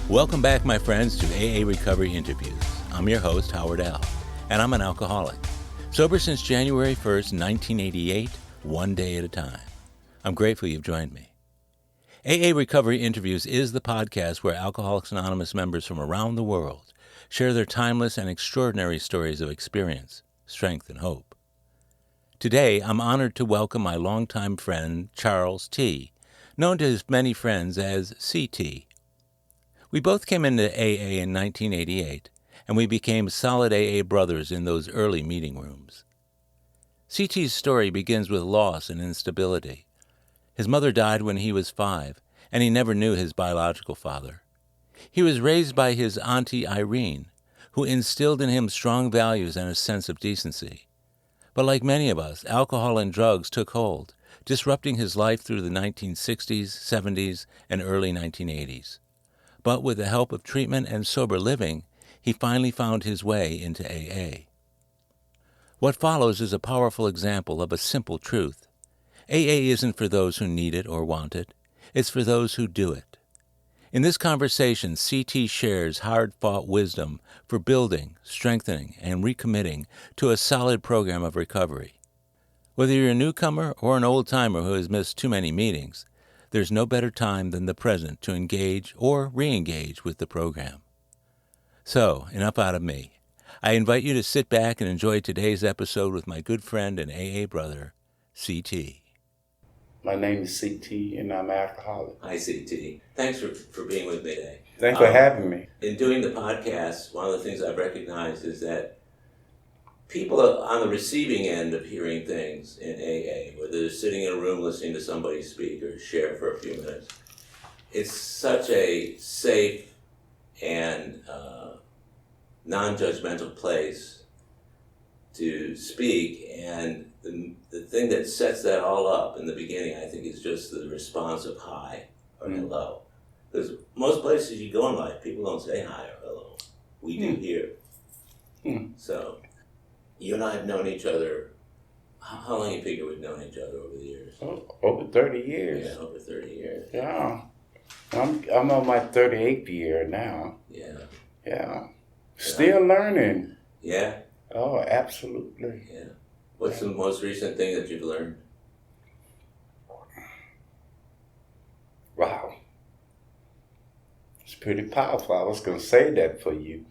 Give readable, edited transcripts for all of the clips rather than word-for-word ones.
Welcome back, my friends, to AA Recovery Interviews. I'm your host, Howard L., and I'm an alcoholic. Sober since January 1st, 1988, one day at a time. I'm grateful you've joined me. AA Recovery Interviews is the podcast where Alcoholics Anonymous members from around the world share their timeless and extraordinary stories of experience, strength, and hope. Today, I'm honored to welcome my longtime friend, Charles T., known to his many friends as CT. We both came into AA in 1988, and we became solid AA brothers in those early meeting rooms. CT's story begins with loss and instability. His mother died when he was 5, and he never knew his biological father. He was raised by his Auntie Irene, who instilled in him strong values and a sense of decency. But like many of us, alcohol and drugs took hold, disrupting his life through the 1960s, 70s, and early 1980s. But with the help of treatment and sober living, he finally found his way into AA. What follows is a powerful example of a simple truth. AA isn't for those who need it or want it. It's for those who do it. In this conversation, CT shares hard-fought wisdom for building, strengthening, and recommitting to a solid program of recovery. Whether you're a newcomer or an old-timer who has missed too many meetings, there's no better time than the present to engage or re-engage with the program. So, enough out of me. I invite you to sit back and enjoy today's episode with my good friend and AA brother, CT. My name is CT, and I'm an alcoholic. Hi, CT. Thanks for being with me today. Thanks for having me. In doing the podcast, one of the things I've recognized is that people are on the receiving end of hearing things in AA, whether they're sitting in a room listening to somebody speak or share for a few minutes. It's such a safe and non-judgmental place to speak, and the thing that sets that all up in the beginning, I think, is just the response of hi or hello. Because most places you go in life, people don't say hi or hello. We do here. So, you and I have known each other, how long do you figure we've known each other over the years? Over 30 years. Yeah, over 30 years. Yeah. I'm on my 38th year now. Yeah. Still learning. Yeah? Oh, absolutely. Yeah. What's the most recent thing that you've learned? Wow. It's pretty powerful. I was going to say that for you.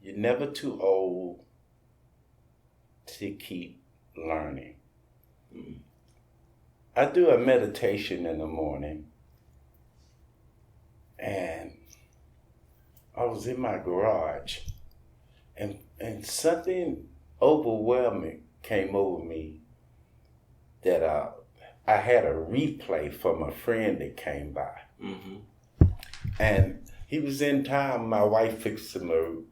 You're never too old to keep learning. I do a meditation in the morning, and I was in my garage, and something overwhelming came over me that I had a replay from a friend that came by. And he was in town. My wife fixed him a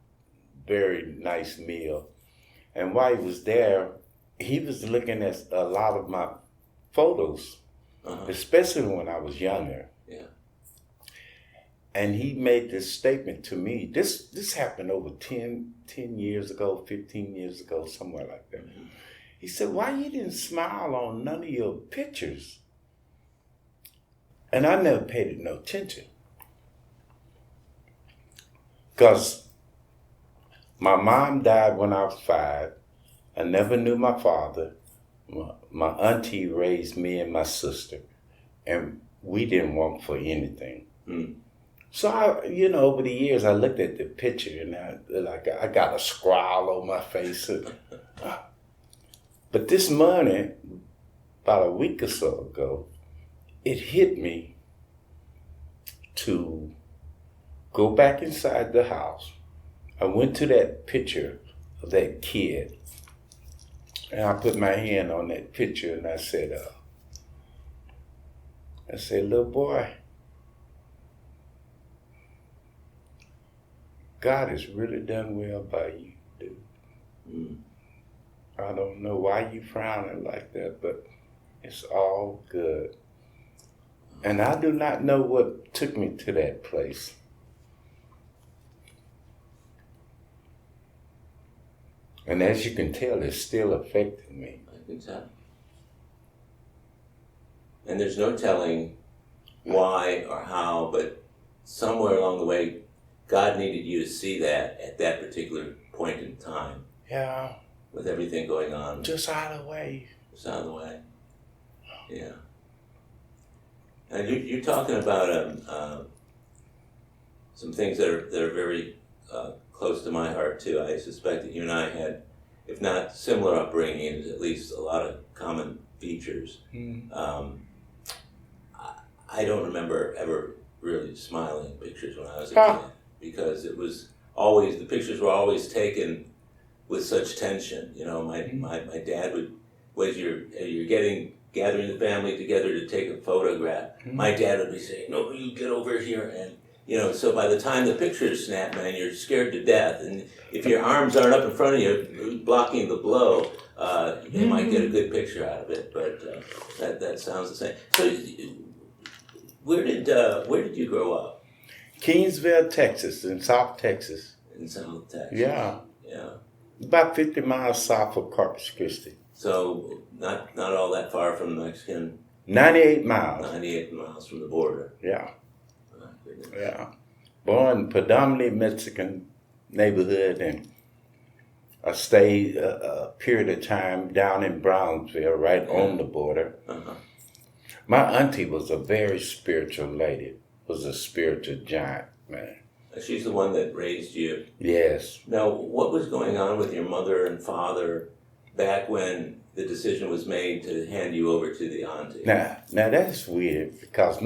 very nice meal. And while he was there, he was looking at a lot of my photos, especially when I was younger. Yeah. And he made this statement to me. This happened over 10 years ago, 15 years ago, somewhere like that. He said, why you didn't smile on none of your pictures? And I never paid it no attention. Because my mom died when I was 5. I never knew my father. My auntie raised me and my sister, and we didn't want for anything. So over the years, I looked at the picture, and I got a scowl on my face. But this morning, about a week or so ago, it hit me to go back inside the house. I went to that picture of that kid, and I put my hand on that picture, and I said, little boy, God has really done well by you, dude. I don't know why you frowning like that, but it's all good. And I do not know what took me to that place. And as you can tell, it's still affecting me. I can tell. And there's no telling why or how, but somewhere along the way, God needed you to see that at that particular point in time. Yeah. With everything going on. Just out of the way. Just out of the way. Yeah. And you're talking about some things that are very close to my heart too. I suspect that you and I had, if not similar upbringings, at least a lot of common features. I don't remember ever really smiling in pictures when I was a kid, because it was always, the pictures were always taken with such tension. You know, my dad would, was you're gathering the family together to take a photograph, my dad would be saying, "No, you get over here," and you know, so by the time the pictures snap, man, you're scared to death, and if your arms aren't up in front of you blocking the blow, you might get a good picture out of it. But that sounds the same. So, where did you grow up? Kingsville, Texas, in South Texas. In South Texas. Yeah. Yeah. About 50 miles south of Corpus Christi. So not all that far from the Mexican. 98 miles. 98 miles from the border. Yeah. Oh, goodness. Yeah. Born predominantly Mexican neighborhood, and I stayed a period of time down in Brownsville, right on the border. Uh-huh. My auntie was a very spiritual lady, was a spiritual giant, man. She's the one that raised you. Yes. Now, what was going on with your mother and father back when the decision was made to hand you over to the auntie? Now that's weird, because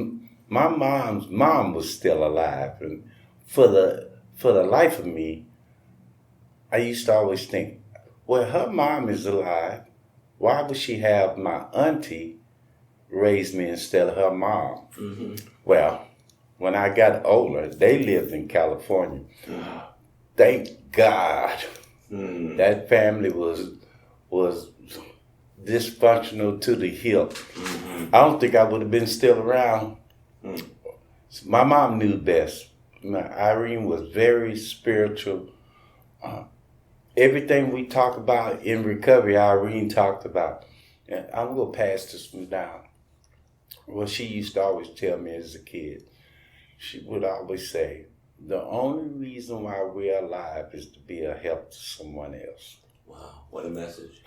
my mom's mom was still alive, and for the life of me, I used to always think, well, her mom is alive. Why would she have my auntie raise me instead of her mom? Mm-hmm. Well, when I got older, they lived in California. Thank God. That family was dysfunctional to the hilt. I don't think I would have been still around. My mom knew best. Irene was very spiritual. Everything we talk about in recovery, Irene talked about. And I'm going to pass this one down. Well, she used to always tell me as a kid, she would always say, the only reason why we're alive is to be a help to someone else. Wow, what a message.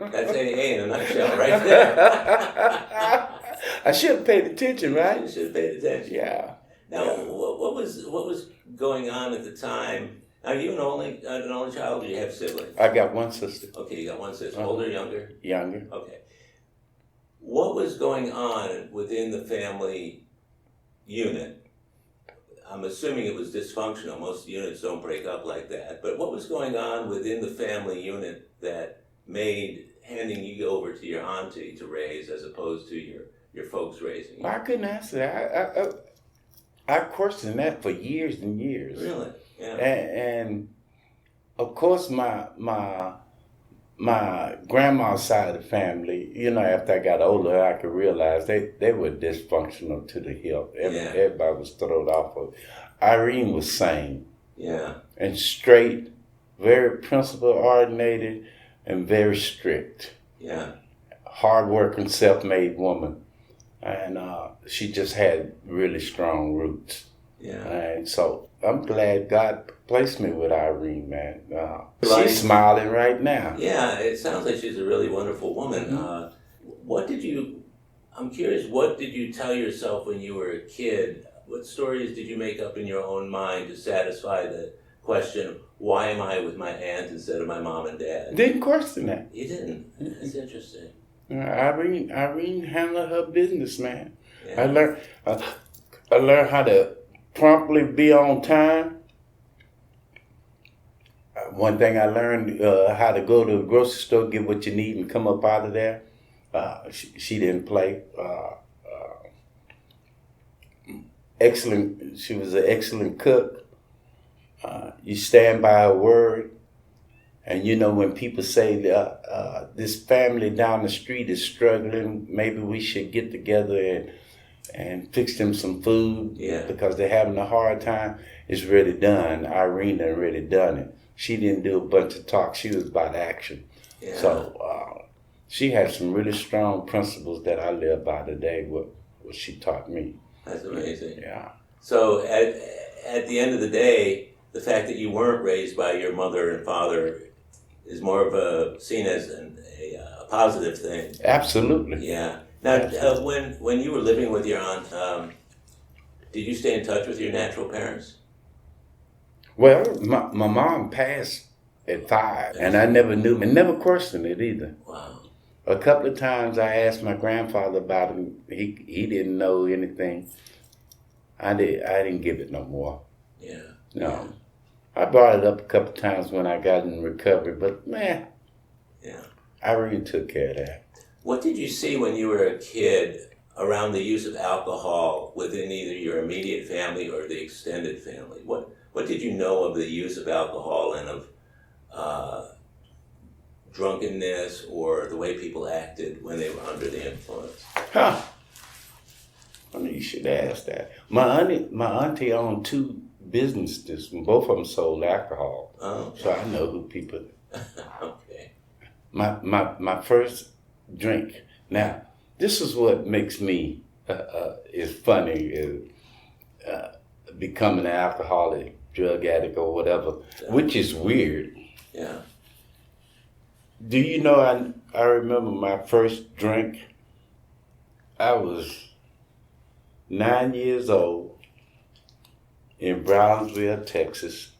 That's AA in a nutshell right there. I should have paid attention, right? You should have paid attention. Yeah. Now, what was going on at the time? Are you an only child, or do you have siblings? I got one sister. Okay, you got one sister. Older, younger? Younger. Okay. What was going on within the family unit? I'm assuming it was dysfunctional. Most units don't break up like that. But what was going on within the family unit that made handing you over to your auntie to raise as opposed to your folks raising you? I couldn't answer that. I questioned that for years and years. Really? Yeah. And of course, my grandma's side of the family, you know, after I got older, I could realize they were dysfunctional to the hilt. Everybody was thrown off of. Irene was sane. Yeah. And straight, very principle-oriented, and very strict. Yeah. Hard-working, self-made woman. And she just had really strong roots. Yeah. And so I'm glad God placed me with Irene, man. She's smiling right now. Yeah, it sounds like she's a really wonderful woman. I'm curious, what did you tell yourself when you were a kid? What stories did you make up in your own mind to satisfy the question, why am I with my aunt instead of my mom and dad? Didn't question that. You didn't? That's interesting. Irene handled her business, man. Yeah. I learned how to promptly be on time. One thing I learned, how to go to the grocery store, get what you need, and come up out of there. She didn't play. Excellent. She was an excellent cook. You stand by her word. And you know, when people say this family down the street is struggling, maybe we should get together and fix them some food, because they're having a hard time, it's really done. Irene had already done it. She didn't do a bunch of talk. She was about action. Yeah. So she had some really strong principles that I live by today, what she taught me. That's amazing. Yeah. So at the end of the day, the fact that you weren't raised by your mother and father is more of seen as a positive thing. Absolutely. Yeah. Now, when you were living with your aunt, did you stay in touch with your natural parents? Well, my mom passed at 5, and I never knew and never questioned it either. Wow. A couple of times I asked my grandfather about him. He didn't know anything. I didn't give it no more. Yeah. No. Yeah. I brought it up a couple of times when I got in recovery, but man, Yeah. Irene took care of that. What did you see when you were a kid around the use of alcohol within either your immediate family or the extended family? What did you know of the use of alcohol and of drunkenness or the way people acted when they were under the influence? Huh. I mean, you should ask that. My auntie owned 2 businesses, and both of them sold alcohol. Oh, okay. So I know who people. Okay. My first drink. Now, this is what makes me is funny is becoming an alcoholic, drug addict, or whatever, which is weird. Yeah. Do you know? I remember my first drink. I was 9 years old in Brownsville, Texas.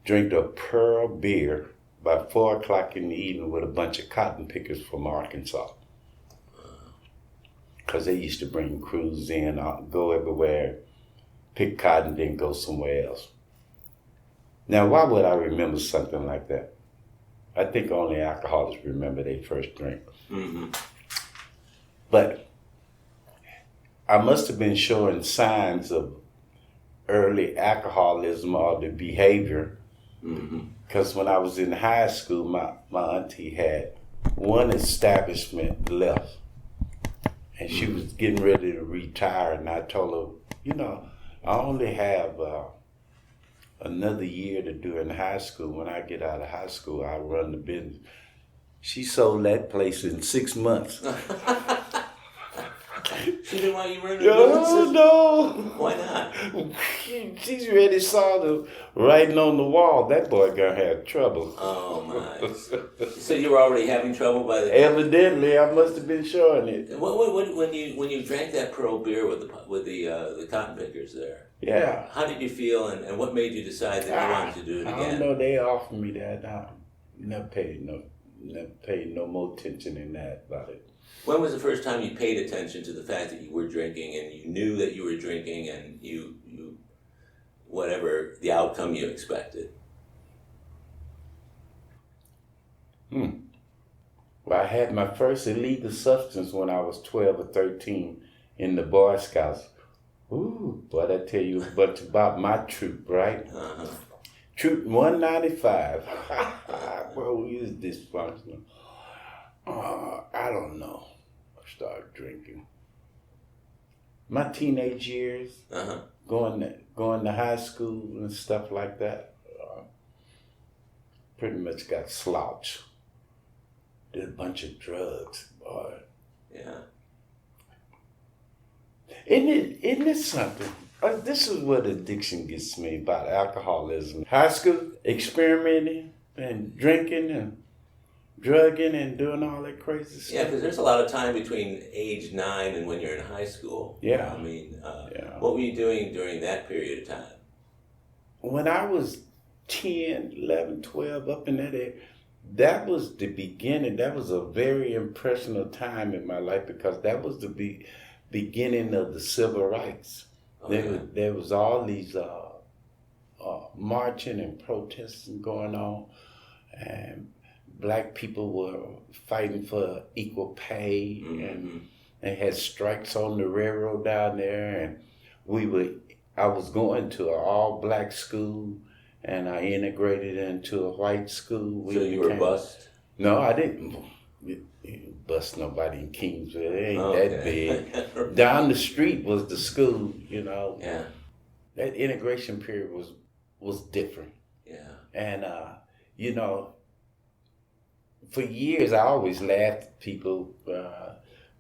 Drank a Pearl beer by 4 o'clock in the evening with a bunch of cotton pickers from Arkansas. Because they used to bring crews in, go everywhere, pick cotton, then go somewhere else. Now, why would I remember something like that? I think only alcoholics remember their first drink. Mm-hmm. But I must have been showing signs of early alcoholism or the behavior. Because when I was in high school, my auntie had one establishment left. And she was getting ready to retire. And I told her, I only have another year to do in high school. When I get out of high school, I'll run the business. She sold that place in 6 months. She didn't want you running the business? No. Why not? She's already saw the writing on the wall. That boy gonna have trouble. Oh my! So you were already having trouble by the Evidently, I must have been showing it. When you drank that Pearl beer with the cotton pickers there? Yeah. How did you feel, and what made you decide that you wanted to do it again? I don't know. They offered me that. I never paid no more attention than that about it. When was the first time you paid attention to the fact that you were drinking and you knew that you were drinking and you whatever the outcome you expected? Well, I had my first illegal substance when I was 12 or 13 in the Boy Scouts. Ooh, boy, I tell you a bunch about my troop, right? Uh-huh. Troop 195. Well, we was dysfunctional. I don't know. I started drinking. My teenage years, going to high school and stuff like that, pretty much got slouched. Did a bunch of drugs, boy. Yeah. Isn't it something? This is what addiction gets me about alcoholism. High school, experimenting and drinking and drugging and doing all that crazy stuff. Yeah, because there's a lot of time between age 9 and when you're in high school. Yeah. I mean, Yeah. What were you doing during that period of time? When I was 10, 11, 12, up in that area, that was the beginning. That was a very impressionable time in my life because that was the beginning of the civil rights. There was all these marching and protesting going on, and black people were fighting for equal pay, and they had strikes on the railroad down there, and I was going to an all-black school, and I integrated into a white school. So you were bused? No, I didn't bust nobody in Kingsville. It ain't that big. Down the street was the school, Yeah. That integration period was different. Yeah. And, for years, I always laughed at people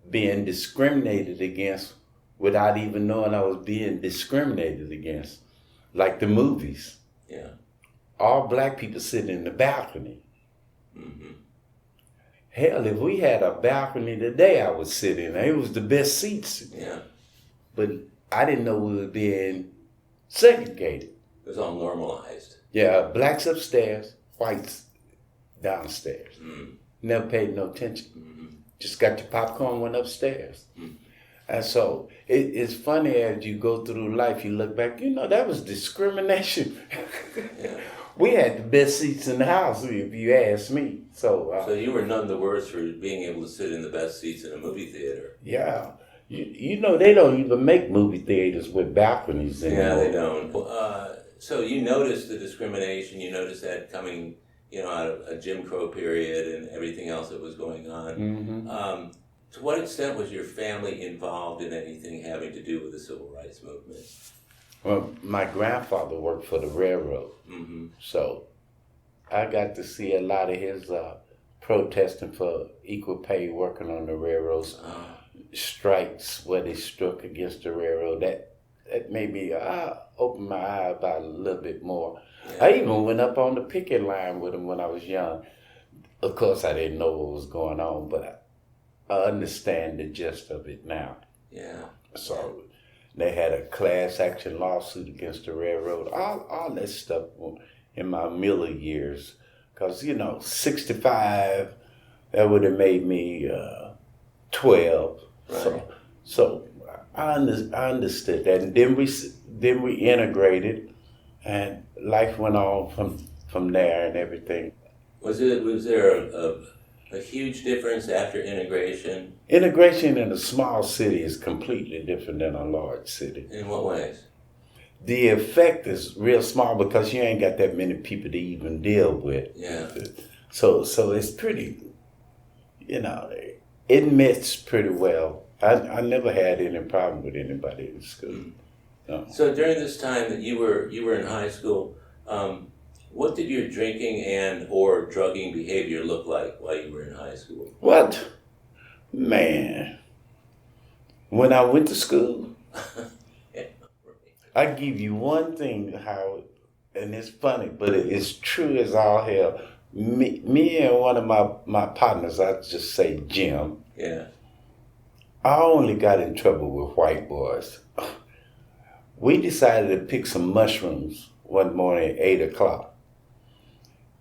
being discriminated against without even knowing I was being discriminated against. Like the movies. Yeah. All black people sitting in the balcony. Mm-hmm. Hell, if we had a balcony today, I would sit in. It was the best seats. Yeah. But I didn't know we were being segregated. It was all normalized. Yeah, blacks upstairs, whites downstairs. Mm. Never paid no attention. Mm-hmm. Just got your popcorn, went upstairs. Mm. And so it's funny as you go through life, you look back, that was discrimination. Yeah. We had the best seats in the house, if you ask me. So you were none the worse for being able to sit in the best seats in a movie theater. Yeah. They don't even make movie theaters with balconies anymore. Yeah, they don't. So you noticed the discrimination, you noticed that coming, out of a Jim Crow period and everything else that was going on. Mm-hmm. To what extent was your family involved in anything having to do with the civil rights movement? Well, my grandfather worked for the railroad. Mm-hmm. So I got to see a lot of his protesting for equal pay working on the railroads. Strikes where they struck against the railroad. That made me open my eye about a little bit more. Yeah. I even went up on the picket line with him when I was young. Of course, I didn't know what was going on, but I understand the gist of it now. Yeah. So they had a class action lawsuit against the railroad. All that stuff in my Miller years. Because, 65, that would have made me 12. Right. So I understood that, and then we integrated, and life went on from there and everything. Was there a huge difference after integration? Integration in a small city is completely different than a large city. In what ways? The effect is real small because you ain't got that many people to even deal with. Yeah. So it's pretty, it mixed pretty well. I never had any problem with anybody in school. Mm-hmm. No. So during this time that you were in high school, what did your drinking and or drugging behavior look like while you were in high school? What? Man. When I went to school, Yeah. I give you one thing, Howard, and it's funny, but it's true as all hell. Me and one of my partners, I just say Jim. Yeah. I only got in trouble with white boys. We decided to pick some mushrooms one morning at 8 o'clock.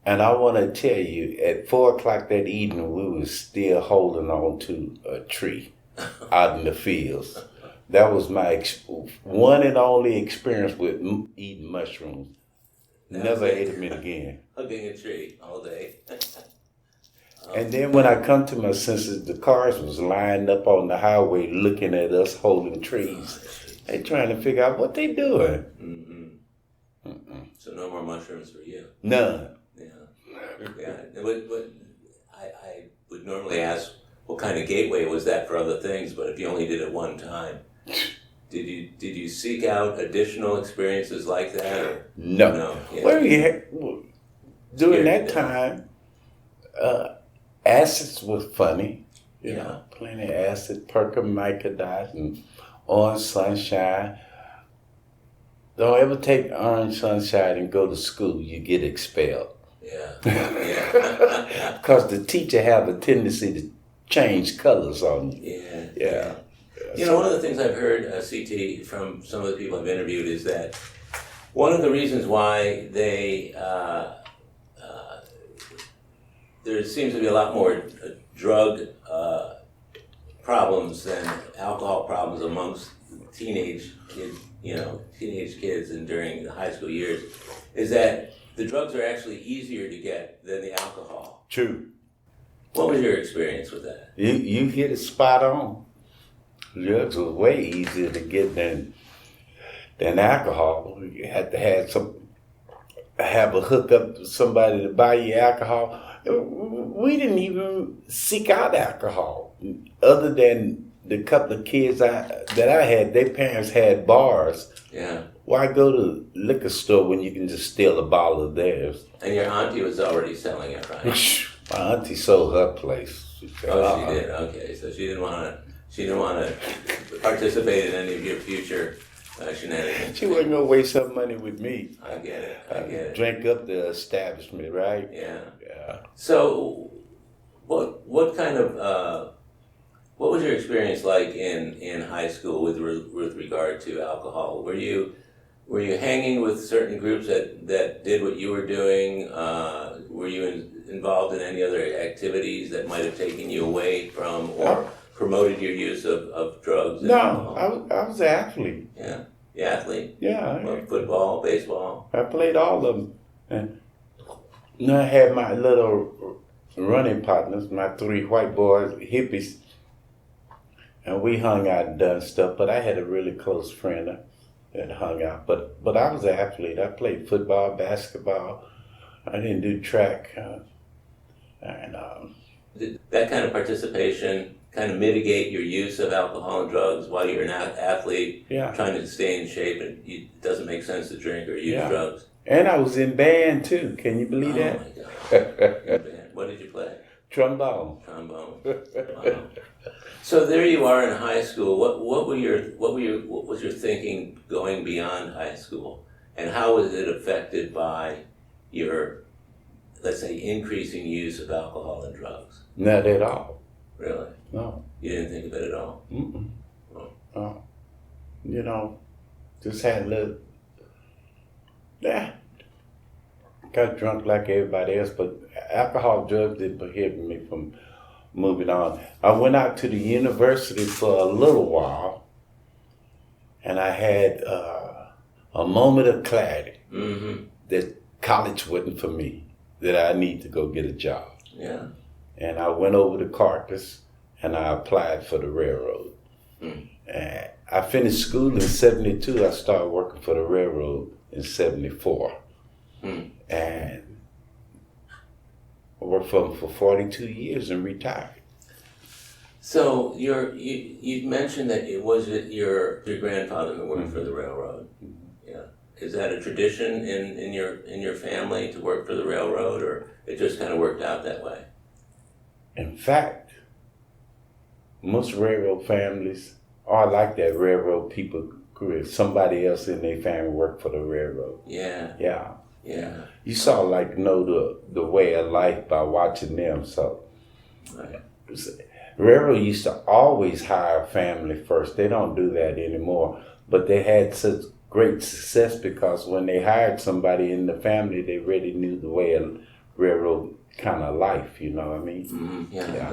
And I want to tell you, at 4 o'clock that evening, we were still holding on to a tree out in the fields. That was my one and only experience with eating mushrooms. Never ate them again. Hugging a tree all day. And then when I come to my senses, the cars was lined up on the highway looking at us holding trees. They trying to figure out what they doing. Mm-hmm. So no more mushrooms for you? None. Yeah. I would normally ask what kind of gateway was that for other things, but if you only did it one time, did you seek out additional experiences like that? Or? No. Yeah. Well, during that time, acids was funny. Plenty of acid, percomicodot, and orange sunshine. Don't ever take orange sunshine and go to school. You get expelled. Yeah. Because the teacher have a tendency to change colors on you. Yeah. One of the things I've heard, CT, from some of the people I've interviewed is that one of the reasons why there seems to be a lot more drug problems than alcohol problems amongst teenage kids and during the high school years, is that the drugs are actually easier to get than the alcohol. True. What was your experience with that? You hit it spot on. Drugs was way easier to get than alcohol. You had to have a hookup with somebody to buy you alcohol. We didn't even seek out alcohol, other than the couple of kids that I had. Their parents had bars. Yeah. Why go to liquor store when you can just steal a bottle of theirs? And your auntie was already selling it, right? My auntie sold her place. She said, Oh, she did. Okay, so she didn't want to participate in any of your future shenanigans. She wasn't gonna waste her money with me. I get it. Drink up the establishment, right? Yeah. Yeah. So, what kind of what was your experience like in high school with regard to alcohol? Were you hanging with certain groups that did what you were doing? Were you involved in any other activities that might have taken you away from or promoted your use of drugs? No, I was an athlete. Yeah, the athlete. Yeah. Well, football, baseball. I played all of them. And I had my little running partners, my 3 white boys, hippies. And we hung out and done stuff, but I had a really close friend that hung out. But I was an athlete. I played football, basketball. I didn't do track. Did that kind of participation kind of mitigate your use of alcohol and drugs while you're an athlete, trying to stay in shape, and it doesn't make sense to drink or use drugs? And I was in band too. Can you believe that? Oh my God! What did you play? Trombone. Wow. So there you are in high school. What was your thinking going beyond high school, and how was it affected by your, let's say, increasing use of alcohol and drugs? Not at all. Really? No. You didn't think of it at all? Mm-mm. Oh. No. You know, just had a little. Got drunk like everybody else, but alcohol, drugs didn't prohibit me from moving on. I went out to the university for a little while, and I had a moment of clarity that college wasn't for me, that I need to go get a job. Yeah. And I went over to Carcass, and I applied for the railroad. And I finished school in 72. I started working for the railroad in 74. And I worked for them for 42 years and retired. So you mentioned that it was your grandfather who worked for the railroad. Yeah. Is that a tradition in your family to work for the railroad, or it just kind of worked out that way? In fact, most railroad families are like that. Railroad people, somebody else in their family worked for the railroad. Yeah. Yeah. Yeah. You sort of like know the way of life by watching them. So, Right. Railroad used to always hire family first. They don't do that anymore. But they had such great success because when they hired somebody in the family, they really knew the way of railroad kind of life. You know what I mean? Mm-hmm. Yeah,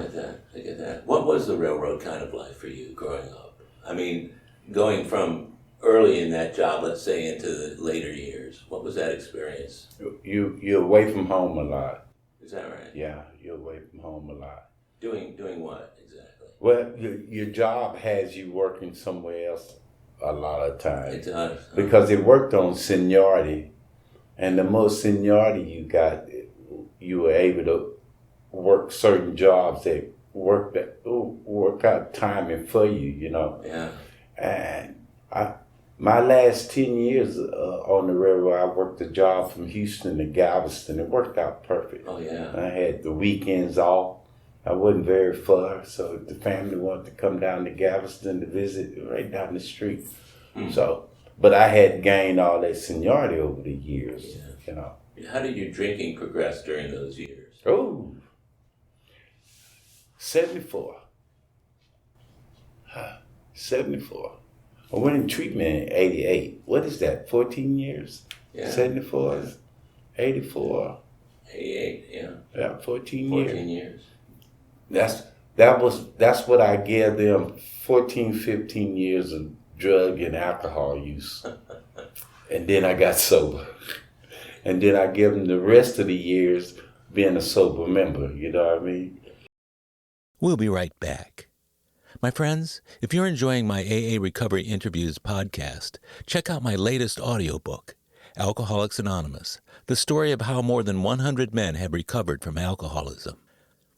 I get that. What was the railroad kind of life for you growing up? I mean, going from early in that job, let's say, into the later years, what was that experience? You're away from home a lot. Is that right? Yeah, you're away from home a lot. Doing what exactly? Well, your job has you working somewhere else a lot of times. It does. Because it worked on seniority, and the more seniority you got, you were able to work certain jobs that work out timing for you, you know. Yeah. And my last 10 years on the railroad, I worked a job from Houston to Galveston. It worked out perfect. Oh, yeah. I had the weekends off. I wasn't very far, so if the family wanted to come down to Galveston to visit, right down the street. So, but I had gained all that seniority over the years, you know. How did your drinking progress during those years? Oh, 74. 74. I went in treatment in 88. What is that, 14 years? Yeah. 74 is 84. 88, yeah. Yeah, 14 years. That's what I gave them, 14, 15 years of drug and alcohol use. And then I got sober. And then I give them the rest of the years being a sober member, you know what I mean? We'll be right back. My friends, if you're enjoying my AA Recovery Interviews podcast, check out my latest audiobook, Alcoholics Anonymous, the story of how more than 100 men have recovered from alcoholism.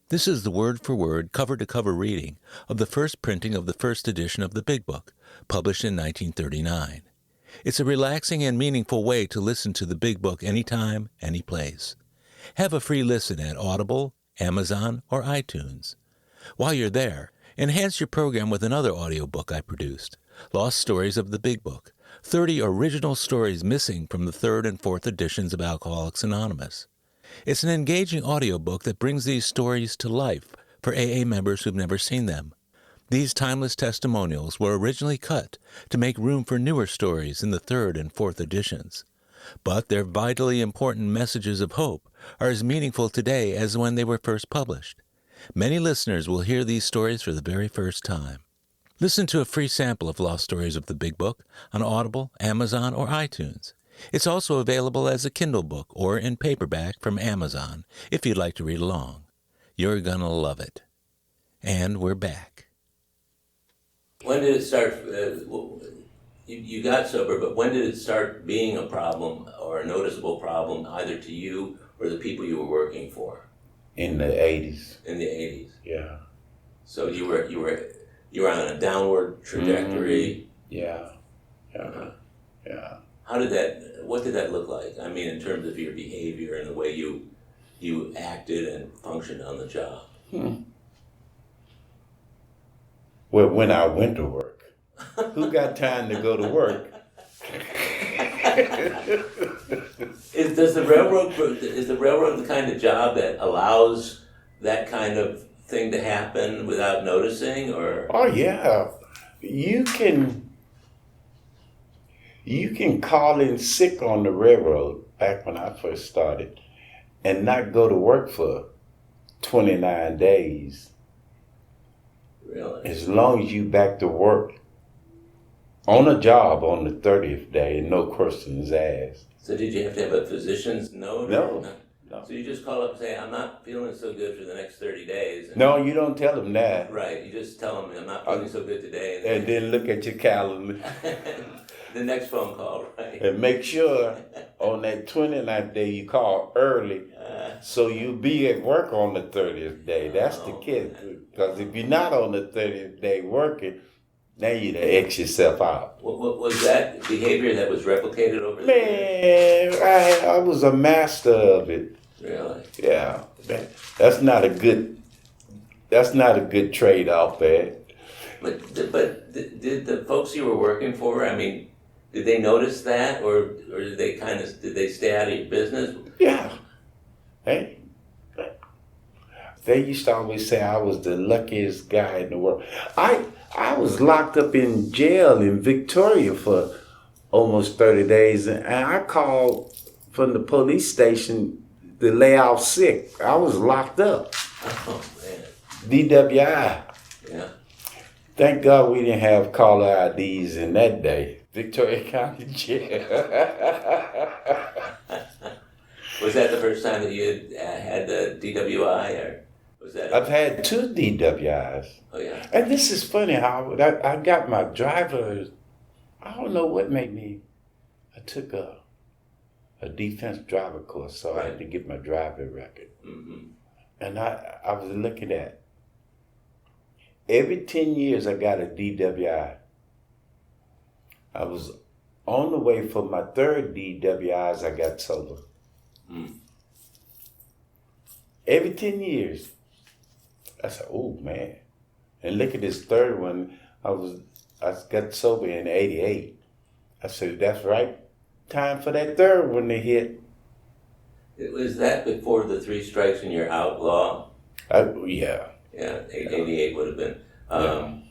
This is the word-for-word, cover-to-cover reading of the first printing of the first edition of the Big Book, published in 1939. It's a relaxing and meaningful way to listen to the Big Book anytime, any place. Have a free listen at Audible, Amazon, or iTunes. While you're there, enhance your program with another audiobook I produced, Lost Stories of the Big Book, 30 original stories missing from the third and fourth editions of Alcoholics Anonymous. It's an engaging audiobook that brings these stories to life for AA members who've never seen them. These timeless testimonials were originally cut to make room for newer stories in the third and fourth editions. But their vitally important messages of hope are as meaningful today as when they were first published. Many listeners will hear these stories for the very first time. Listen to a free sample of Lost Stories of the Big Book on Audible, Amazon, or iTunes. It's also available as a Kindle book or in paperback from Amazon if you'd like to read along. You're gonna love it. And we're back. When did it start? You got sober, but when did it start being a problem or a noticeable problem either to you or the people you were working for? In the 80s. In the 80s. Yeah. So you were on a downward trajectory. Yeah. Yeah. What did that look like? I mean, in terms of your behavior and the way you acted and functioned on the job. Well, when I went to work, who got time to go to work? Is the railroad the kind of job that allows that kind of thing to happen without noticing, or? Oh yeah, you can call in sick on the railroad back when I first started, and not go to work for 29 days. Really? As long as you back to work on a job on the 30th day and no questions asked. So did you have to have a physician's note? No. So you just call up and say, I'm not feeling so good for the next 30 days. No, you don't tell them that. Right, you just tell them, I'm not feeling so good today. And then look at your calendar. The next phone call, right? And make sure on that 29th day you call early so you'll be at work on the 30th day. That's the kid. Because if you're not on the 30th day working, then you X yourself out. What was that behavior that was replicated over the years? Man, I was a master of it. Really? Yeah. That's not a good trade-off there. But did the folks you were working for, I mean, did they notice that, or did they stay out of your business? Yeah. Hey. They used to always say I was the luckiest guy in the world. I was locked up in jail in Victoria for almost 30 days, and I called from the police station to lay out sick. I was locked up. Oh, man. DWI. Yeah. Thank God we didn't have caller IDs in that day. Victoria County Jail. Was that the first time that you had the DWI, or was that? I've had 2 DWIs. Oh yeah. And this is funny how I got my driver. I don't know what made me. I took a defense driver course, so I had to get my driving record. Mm-hmm. And I was looking at every 10 years I got a DWI. I was on the way for my 3rd DWI as I got sober. Every 10 years. I said, oh man. And look at this 3rd one. I got sober in 88. I said, that's right. Time for that 3rd one to hit. Was that before the 3 strikes and you're outlaw? Yeah. Yeah, 88 would have been.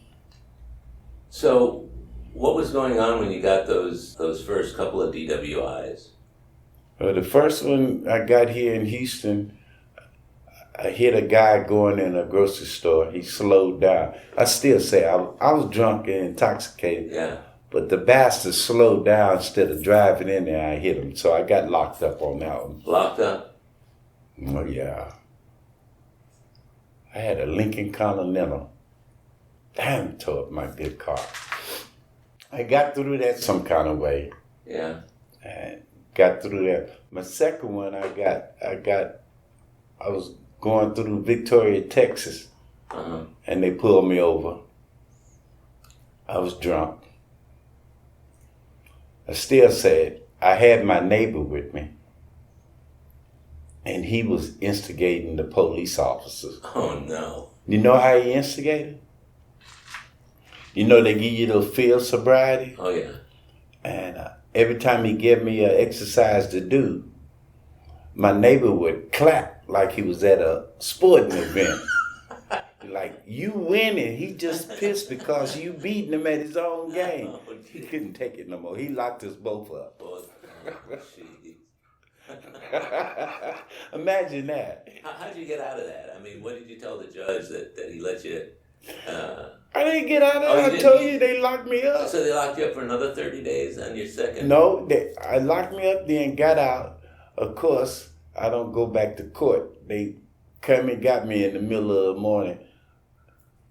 So, what was going on when you got those first couple of DWIs? Well, the first one I got here in Houston, I hit a guy going in a grocery store. He slowed down. I still say I was drunk and intoxicated. Yeah. But the bastard slowed down instead of driving in there. I hit him, so I got locked up on that one. Locked up? Oh yeah. I had a Lincoln Continental. Damn, it tore up my good car. I got through that some kind of way. Yeah. And got through that. My second one, I was going through Victoria, Texas, and they pulled me over. I was drunk. I still said, I had my neighbor with me. and he was instigating the police officers. Oh, no. You know how he instigated? You know they give you the field sobriety? Oh, yeah. And every time he gave me an exercise to do, my neighbor would clap like he was at a sporting event. Like, you winning. He just pissed because you beating him at his own game. Oh, He couldn't take it no more. He locked us both up. Oh, gee. Imagine that. How'd you get out of that? I mean, what did you tell the judge that he let you... I didn't get out of it. I told you they locked me up. So they locked you up for another 30 days on your second? No, I locked me up, then got out. Of course, I don't go back to court. They came and got me in the middle of the morning.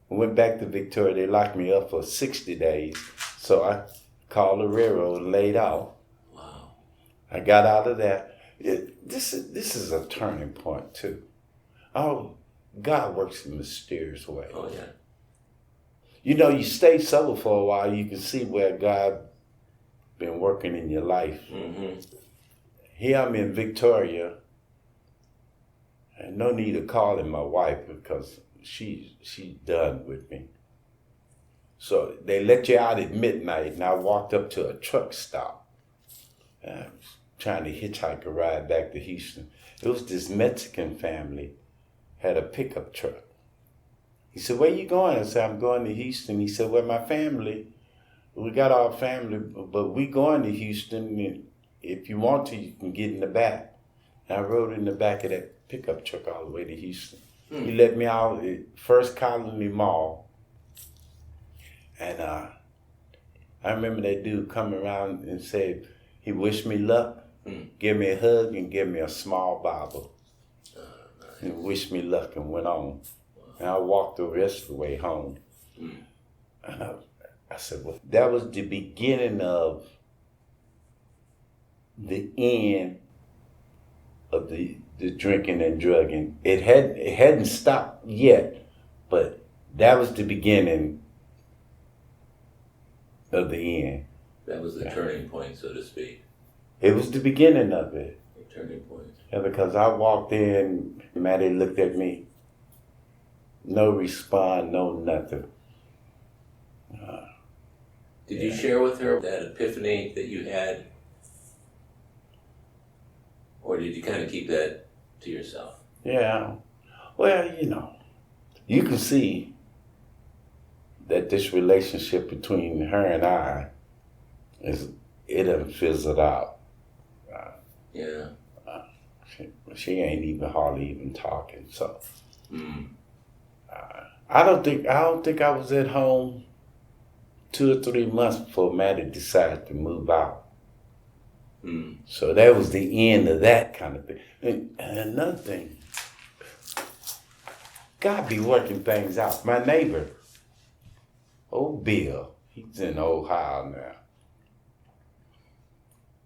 Went back to Victoria. They locked me up for 60 days. So I called the railroad and laid off. Wow. I got out of that. This is a turning point, too. Oh, God works in mysterious ways. Oh, yeah. You know, you stay sober for a while, you can see where God been working in your life. Mm-hmm. Here I'm in Victoria, and no need of calling my wife because she's done with me. So they let you out at midnight, and I walked up to a truck stop. I was trying to hitchhike a ride back to Houston. It was this Mexican family, had a pickup truck. He said, "Where you going?" I said, "I'm going to Houston." He said, "Well, my family, we got our family, but we going to Houston, and if you want to, you can get in the back." And I rode in the back of that pickup truck all the way to Houston. He let me out at First Colony Mall. And I remember that dude coming around and said, he wished me luck, give me a hug, and give me a small Bible. Nice. And wished me luck and went on. And I walked the rest of the way home. And I said, well, that was the beginning of the end of the drinking and drugging. It hadn't stopped yet, but that was the beginning of the end. That was the turning point, so to speak. It was the beginning of it. The turning point. Yeah, because I walked in, Maddie looked at me. No respond, no nothing. Did you share with her that epiphany that you had? Or did you kind of keep that to yourself? Yeah. Well, you know, you can see that this relationship between her and I it done fizzled out. Yeah. She ain't even hardly even talking. So I don't think I was at home 2 or 3 months before Maddie decided to move out. So that was the end of that kind of thing. And another thing, God be working things out. My neighbor, old Bill, he's in Ohio now.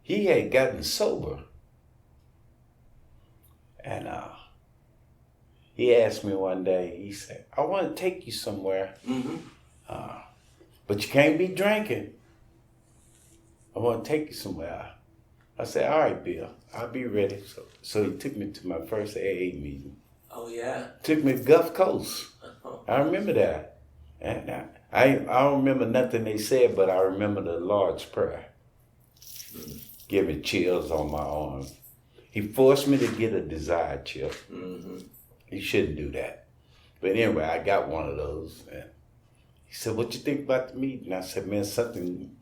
He had gotten sober. And he asked me one day, he said, "I want to take you somewhere, but you can't be drinking. I want to take you somewhere." I said, "All right, Bill, I'll be ready." So he took me to my first AA meeting. Oh, yeah? Took me to Gulf Coast. I remember that. And I don't remember nothing they said, but I remember the Lord's Prayer. Give me chills on my arm. He forced me to get a desired chill. He shouldn't do that. But anyway, I got one of those. And he said, "What you think about the meeting?" I said, "Man, something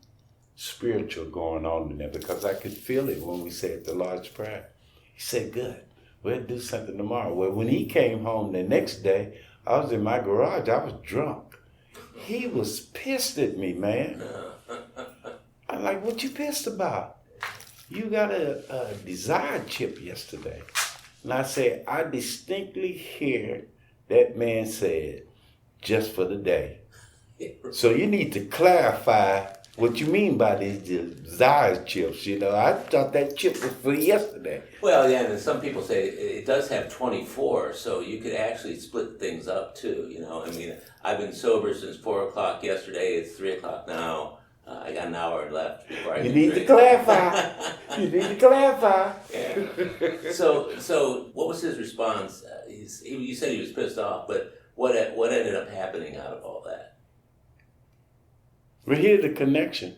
spiritual going on in there," because I could feel it when we said the Lord's Prayer. He said, "Good. We'll do something tomorrow." Well, when he came home the next day, I was in my garage. I was drunk. He was pissed at me, man. I'm like, "What you pissed about?" "You got a desired chip yesterday." And I said, "I distinctly hear that man said, 'just for the day.' So you need to clarify what you mean by these desired chips. You know, I thought that chip was for yesterday." Well, yeah, and some people say it does have 24, so you could actually split things up too, you know. I mean, I've been sober since 4 o'clock yesterday, it's 3 o'clock now. I got an hour left before I You can need to drink. clarify. You need to clarify. Yeah. So what was his response? You said he was pissed off, but what ended up happening out of all that? Well, here's the connection.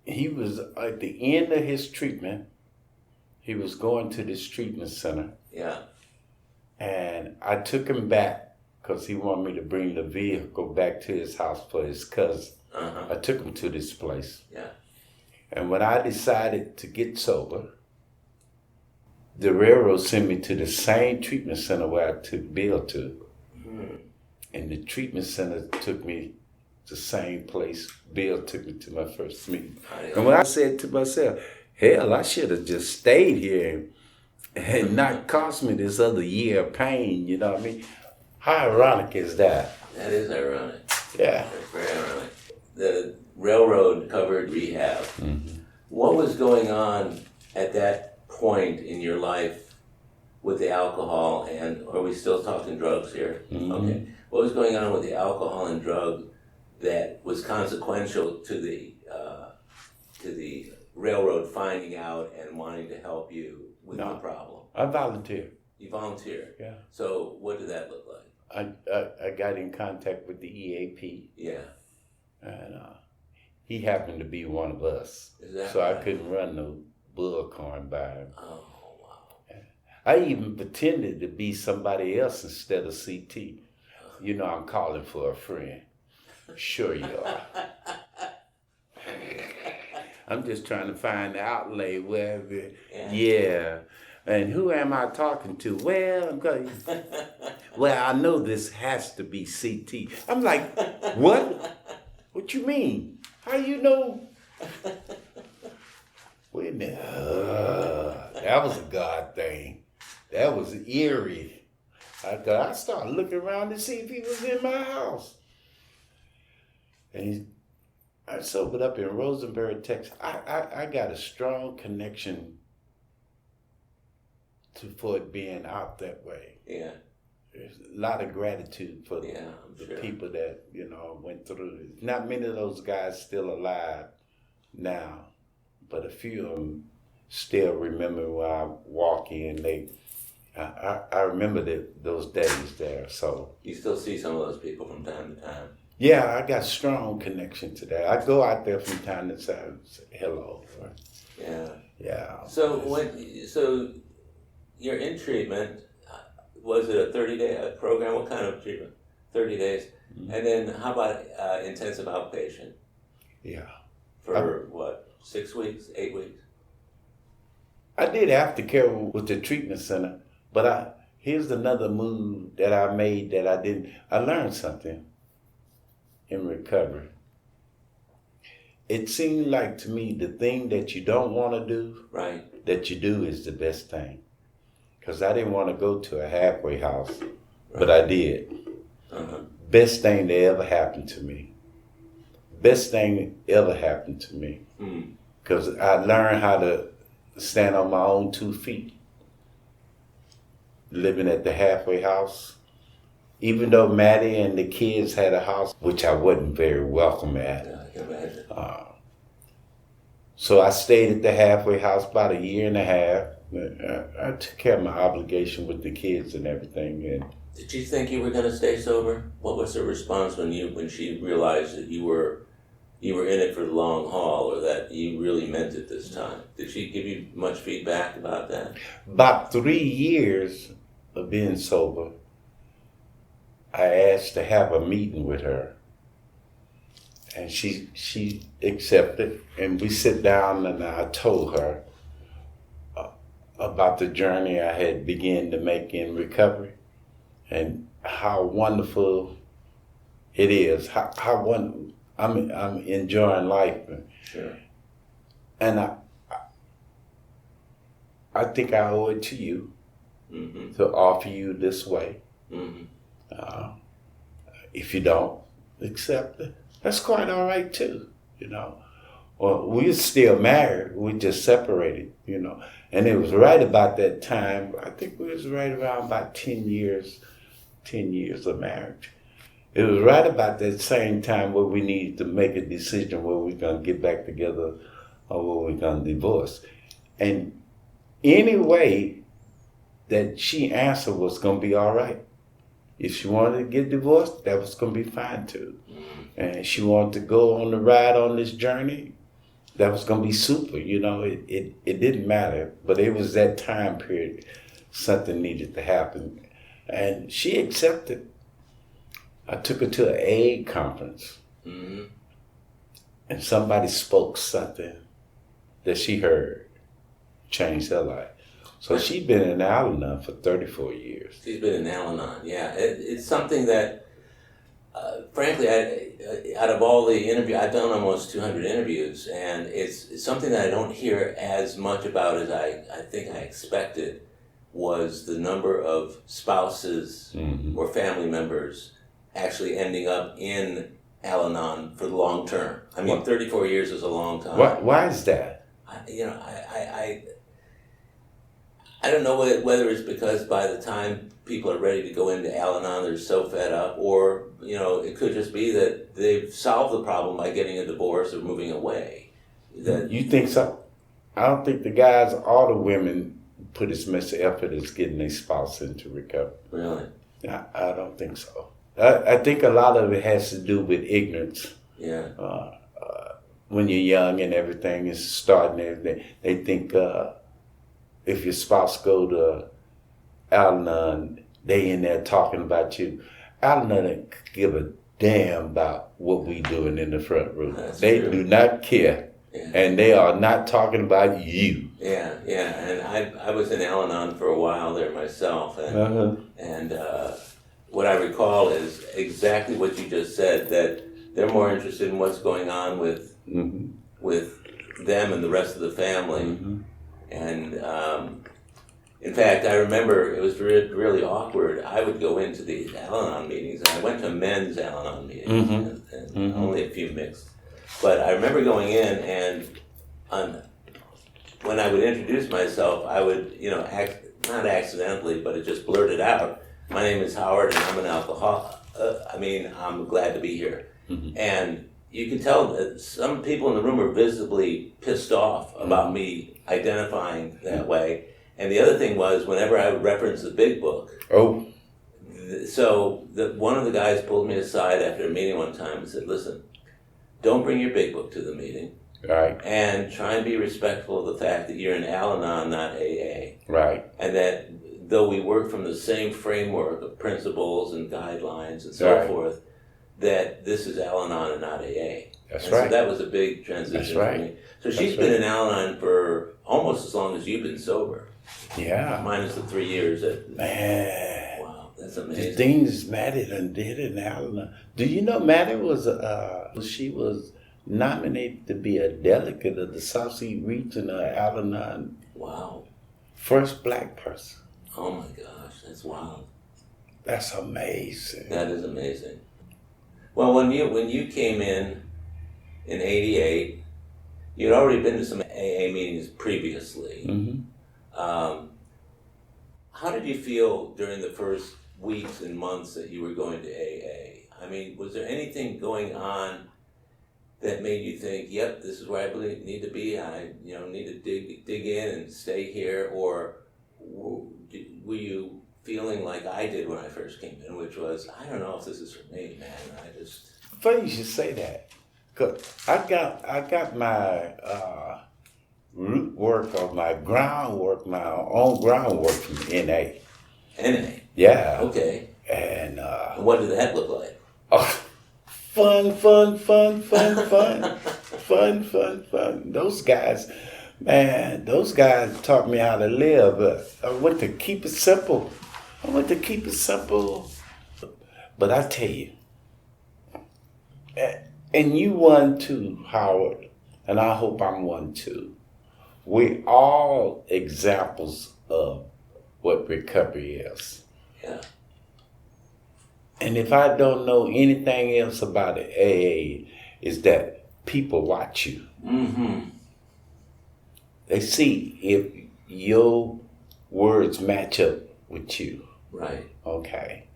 He was at the end of his treatment. He was going to this treatment center. Yeah. And I took him back because he wanted me to bring the vehicle back to his house for his cousin. Uh-huh. I took him to this place. Yeah. And when I decided to get sober, the railroad sent me to the same treatment center where I took Bill to. Mm. And the treatment center took me to the same place Bill took me to my first meeting. And when I said to myself, hell, I should have just stayed here and not cost me this other year of pain, you know what I mean? How ironic is that? That is ironic. Yeah. That's very ironic. The railroad covered rehab. Mm-hmm. What was going on at that point in your life with the alcohol and, are we still talking drugs here? Mm-hmm. Okay. What was going on with the alcohol and drug that was consequential to the railroad finding out and wanting to help you with the problem? I volunteered. You volunteered? Yeah. So what did that look like? I got in contact with the EAP. Yeah. And he happened to be one of us. So right? I couldn't run no bullcorn by him. Oh, wow. I even pretended to be somebody else instead of CT. You know, I'm calling for a friend. Sure you are. I'm just trying to find the outlay wherever. Yeah. And who am I talking to? Well, I'm going. Well, I know this has to be CT. I'm like, what? What you mean? How you know? Wait a minute. That was a God thing. That was eerie. I started looking around to see if he was in my house. And I sobered up in Rosenberg, Texas. I got a strong connection for it being out that way. Yeah. There's a lot of gratitude for the people that, you know, went through it. Not many of those guys still alive now, but a few of them still remember when I walk in. I remember those days there. So you still see some of those people from time to time. Yeah, I got strong connection to that. I go out there from time to time and say hello. Right? Yeah. Yeah. So you're in treatment. Was it a 30-day program? What kind of treatment? 30 days. Mm-hmm. And then how about intensive outpatient? Yeah. For 6 weeks, 8 weeks? I did aftercare with the treatment center, but here's another move that I made that I learned something in recovery. It seemed like to me the thing that you don't want to do, right, that you do is the best thing. Because I didn't want to go to a halfway house, but I did. Uh-huh. Best thing that ever happened to me. Best thing ever happened to me. Because I learned how to stand on my own 2 feet. Living at the halfway house. Even though Maddie and the kids had a house, which I wasn't very welcome at. Yeah, I can imagine. So I stayed at the halfway house about a year and a half. I took care of my obligation with the kids and everything. And did she think you were going to stay sober? What was her response when she realized that you were in it for the long haul, or that you really meant it this time? Did she give you much feedback about that? About 3 years of being sober, I asked to have a meeting with her. And she accepted, and we sit down and I told her about the journey I had begun to make in recovery and how wonderful it is, I'm enjoying life. Sure. And I think I owe it to you to offer you this way. If you don't accept it, that's quite all right too, you know. Well, we're still married, we just separated, you know. And it was right about that time, I think we was right around about 10 years of marriage. It was right about that same time where we needed to make a decision whether we're going to get back together or whether we're going to divorce. And any way that she answered was going to be all right. If she wanted to get divorced, that was going to be fine too. And she wanted to go on the ride on this journey, that was going to be super. You know, it didn't matter. But it was that time period, something needed to happen. And she accepted. I took her to an AA conference. Mm-hmm. And somebody spoke something that she heard, changed her life. So she's been in Al-Anon for 34 years. She's been in Al-Anon, yeah. It's something that, frankly, out of all the interviews, I've done almost 200 interviews, and it's something that I don't hear as much about as I think I expected, was the number of spouses mm-hmm. or family members actually ending up in Al-Anon for the long term. I mean, 34 years is a long time. Why is that? I don't know whether it's because by the time people are ready to go into Al-Anon, they're so fed up, or, it could just be that they've solved the problem by getting a divorce or moving away. You think so? I don't think the guys or the women put as much effort as getting their spouse into recovery. Really? I don't think so. I think a lot of it has to do with ignorance. Yeah. When you're young and everything is starting, everything, they think if your spouse go to Al-Anon, they in there talking about you. Al-Anon don't give a damn about what we doing in the front room. They true. Do not care. Yeah. And they are not talking about you. Yeah. And I was in Al-Anon for a while there myself. And what I recall is exactly what you just said, that they're more interested in what's going on with mm-hmm. with them and the rest of the family. Mm-hmm. And in fact, I remember it was really awkward. I would go into these Al-Anon meetings, and I went to men's Al-Anon meetings, mm-hmm. and mm-hmm. only a few mixed. But I remember going in, and when I would introduce myself, I would, not accidentally, but it just blurted out, "My name is Howard, and I'm an alcoholic. I'm glad to be here." Mm-hmm. And you can tell that some people in the room are visibly pissed off about mm-hmm. me identifying that way. And the other thing was, whenever I would reference the big book. Oh. So one of the guys pulled me aside after a meeting one time and said, "Listen, don't bring your big book to the meeting. Right. And try and be respectful of the fact that you're in Al-Anon, not AA. Right. And that though we work from the same framework of principles and guidelines and so right. forth, that this is Al-Anon and not AA." That's and right. So that was a big transition right. for me. So she's been in Al-Anon for almost as long as you've been sober. Yeah. Minus the 3 years. Man. Wow, that's amazing. The things Maddie done did in Al-Anon. Do you know Maddie was, she was nominated to be a delegate of the South Sea region of Al-Anon. Wow. First black person. Oh my gosh, that's wild. That's amazing. That is amazing. Well, when you came in '88, you'd already been to some AA meetings previously. Mm-hmm. How did you feel during the first weeks and months that you were going to AA? I mean, was there anything going on that made you think, "Yep, this is where I need to be. I need to dig in and stay here," or were you feeling like I did when I first came in, which was, "I don't know if this is for me, man. I just..." Funny you should say that, cause I got my root work or my groundwork, my own groundwork from NA. NA. Yeah. Okay. And what did that look like? Oh, fun. Those guys taught me how to live. I went to keep it simple. But I tell you, and you one too, Howard, and I hope I'm one too. We all examples of what recovery is. Yeah. And if I don't know anything else about it, AA, is that people watch you. Mm-hmm. They see if your words match up with you. Right. Okay.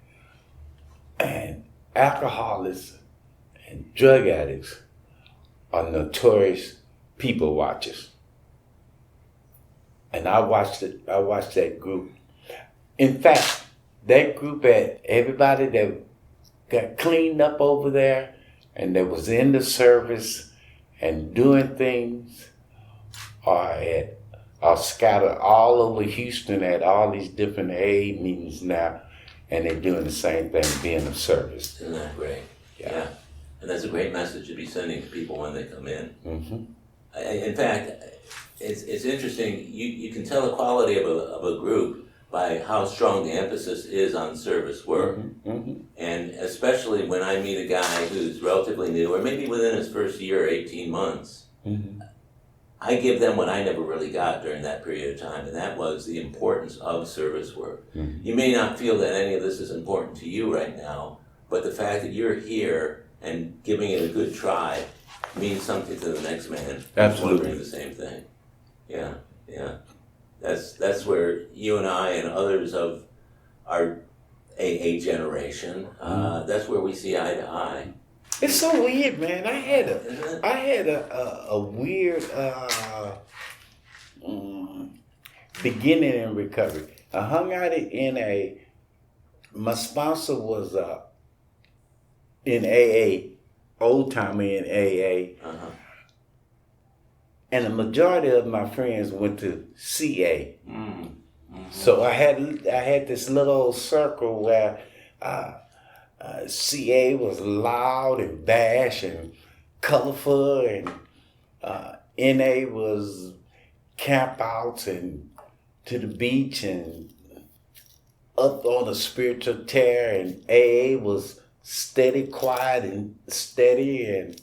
And alcoholics and drug addicts are notorious people watchers. And I watched that group. In fact, that group had everybody that got cleaned up over there and that was in the service and doing things are scattered all over Houston at all these different AA meetings now, and they're doing the same thing, being of service. Isn't that great? Yeah. And that's a great message to be sending to people when they come in. Mm-hmm. In fact, it's interesting. You can tell the quality of a group by how strong the emphasis is on service work. Mm-hmm. Mm-hmm. And especially when I meet a guy who's relatively new, or maybe within his first year, 18 months, Mm-hmm. I give them what I never really got during that period of time, and that was the importance of service work. Mm-hmm. You may not feel that any of this is important to you right now, but the fact that you're here and giving it a good try means something to the next man who's Absolutely. wondering the same thing. Yeah. That's where you and I and others of our AA generation, that's where we see eye to eye. It's so weird, man. I had a weird beginning in recovery. I hung out in my sponsor was in AA, old timer in AA, and the majority of my friends went to CA. So I had this little old circle where CA was loud and bash and colorful, and NA was campouts and to the beach and up on a spiritual tear, and AA was steady, quiet, and steady, and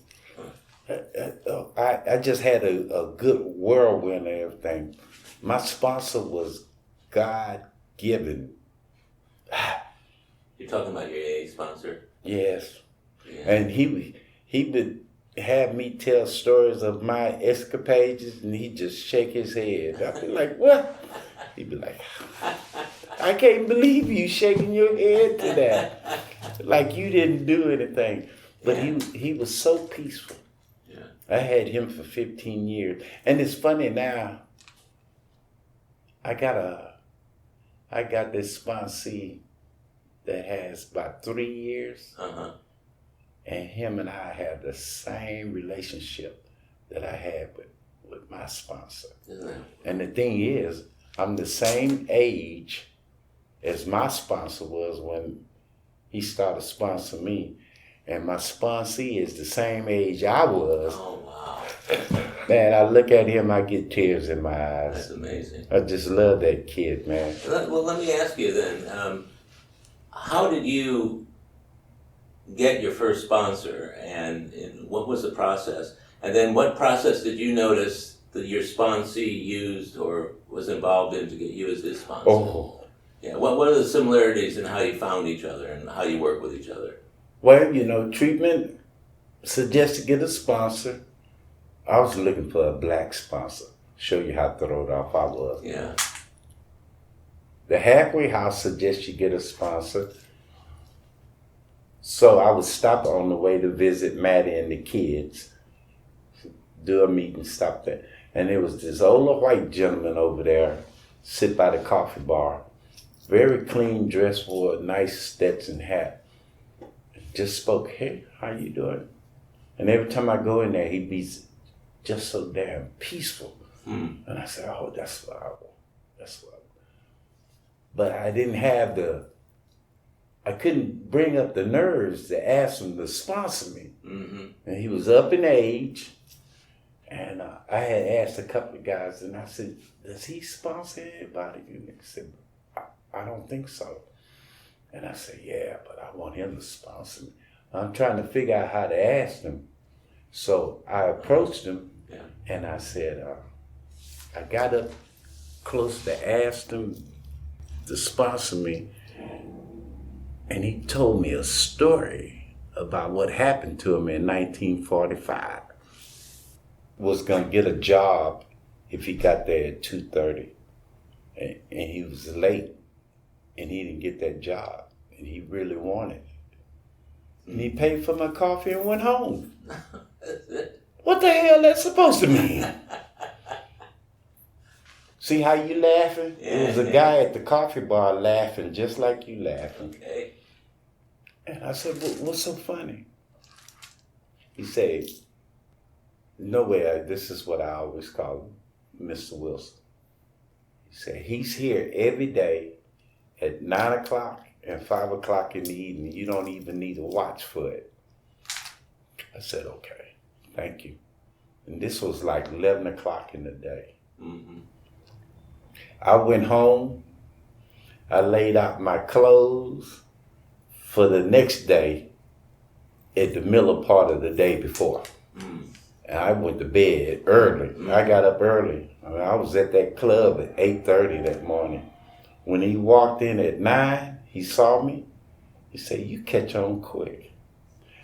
I just had a good whirlwind and everything. My sponsor was God-given. You're talking about your AA sponsor? Yes. Yeah. And he would have me tell stories of my escapades, and he'd just shake his head. I'd be like, what? He'd be like, I can't believe you shaking your head to that. Like you didn't do anything. But he was so peaceful. Yeah. I had him for 15 years. And it's funny now, I got this sponsee that has about 3 years. And him and I have the same relationship that I had with my sponsor. And the thing is, I'm the same age as my sponsor was when he started sponsoring me. And my sponsee is the same age I was. Oh, wow. Man, I look at him, I get tears in my eyes. That's amazing. I just love that kid, man. Well, let me ask you then, how did you get your first sponsor, and what was the process? And then what process did you notice that your sponsee used or was involved in to get you as his sponsor? Oh. Yeah, what are the similarities in how you found each other and how you work with each other? Well, treatment suggests to get a sponsor. I was looking for a black sponsor. Show you how thrown off I was. Yeah. The halfway house suggests you get a sponsor. So I would stop on the way to visit Maddie and the kids, do a meeting, stop there. And there was this older white gentleman over there, sit by the coffee bar, very clean dress, wore a nice Stetson hat. Just spoke, hey, how you doing? And every time I go in there, he'd be just so damn peaceful. And I said, oh, that's what I want. That's what I want. But I didn't have I couldn't bring up the nerves to ask him to sponsor me. And he was up in age. And I had asked a couple of guys, and I said, does he sponsor anybody? And they said, I don't think so. And I said, yeah, but I want him to sponsor me. I'm trying to figure out how to ask him. So I approached him, and I said, I got up close to ask him to sponsor me. And he told me a story about what happened to him in 1945. Was going to get a job if he got there at 2:30. And he was late, and he didn't get that job. And he really wanted it. And he paid for my coffee and went home. What the hell that's supposed to mean? See how you laughing? Yeah, There was a guy at the coffee bar laughing just like you laughing. Okay. And I said, what's so funny? He said, no way, this is what I always call him, Mr. Wilson. He said, he's here every day at 9 o'clock and 5 o'clock in the evening. You don't even need a watch for it. I said, okay, thank you. And this was like 11 o'clock in the day. Mm-hmm. I went home. I laid out my clothes for the next day at the middle part of the day before. Mm. And I went to bed early. Mm. I got up early. I was at that club at 8:30 that morning. When he walked in at 9, he saw me. He said, you catch on quick.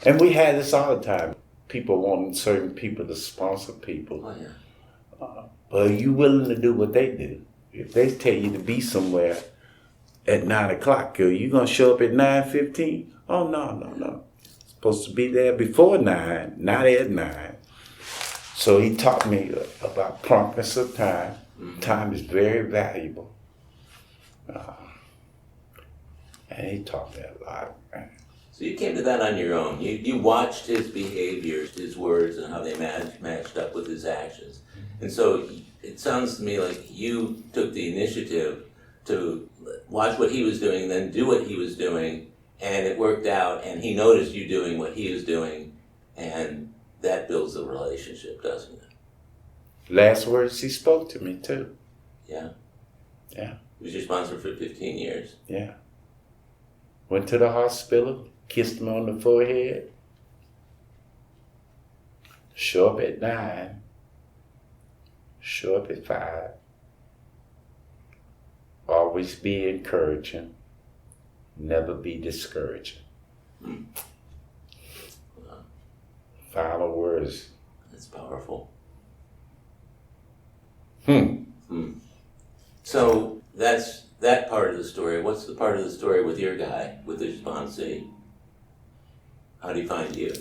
And we had this all the time. People wanting certain people to sponsor people. Oh, yeah. But are you willing to do what they do? If they tell you to be somewhere at 9 o'clock, are you going to show up at 9:15? Oh, no. Supposed to be there before 9, not at 9. So he taught me about promptness of time. Mm-hmm. Time is very valuable. And he taught me a lot. So you came to that on your own. You watched his behaviors, his words, and how they matched up with his actions. And so it sounds to me like you took the initiative to watch what he was doing, then do what he was doing, and it worked out, and he noticed you doing what he was doing, and that builds a relationship, doesn't it? Last words he spoke to me, too. Yeah? Yeah. He was your sponsor for 15 years. Yeah. Went to the hospital, kissed him on the forehead. Show up at 9. Show up at 5. Always be encouraging. Never be discouraging. Mm. Wow. Final words. That's powerful. Hmm. So that's that part of the story. What's the part of the story with your guy, with the sponsee? How did he find you?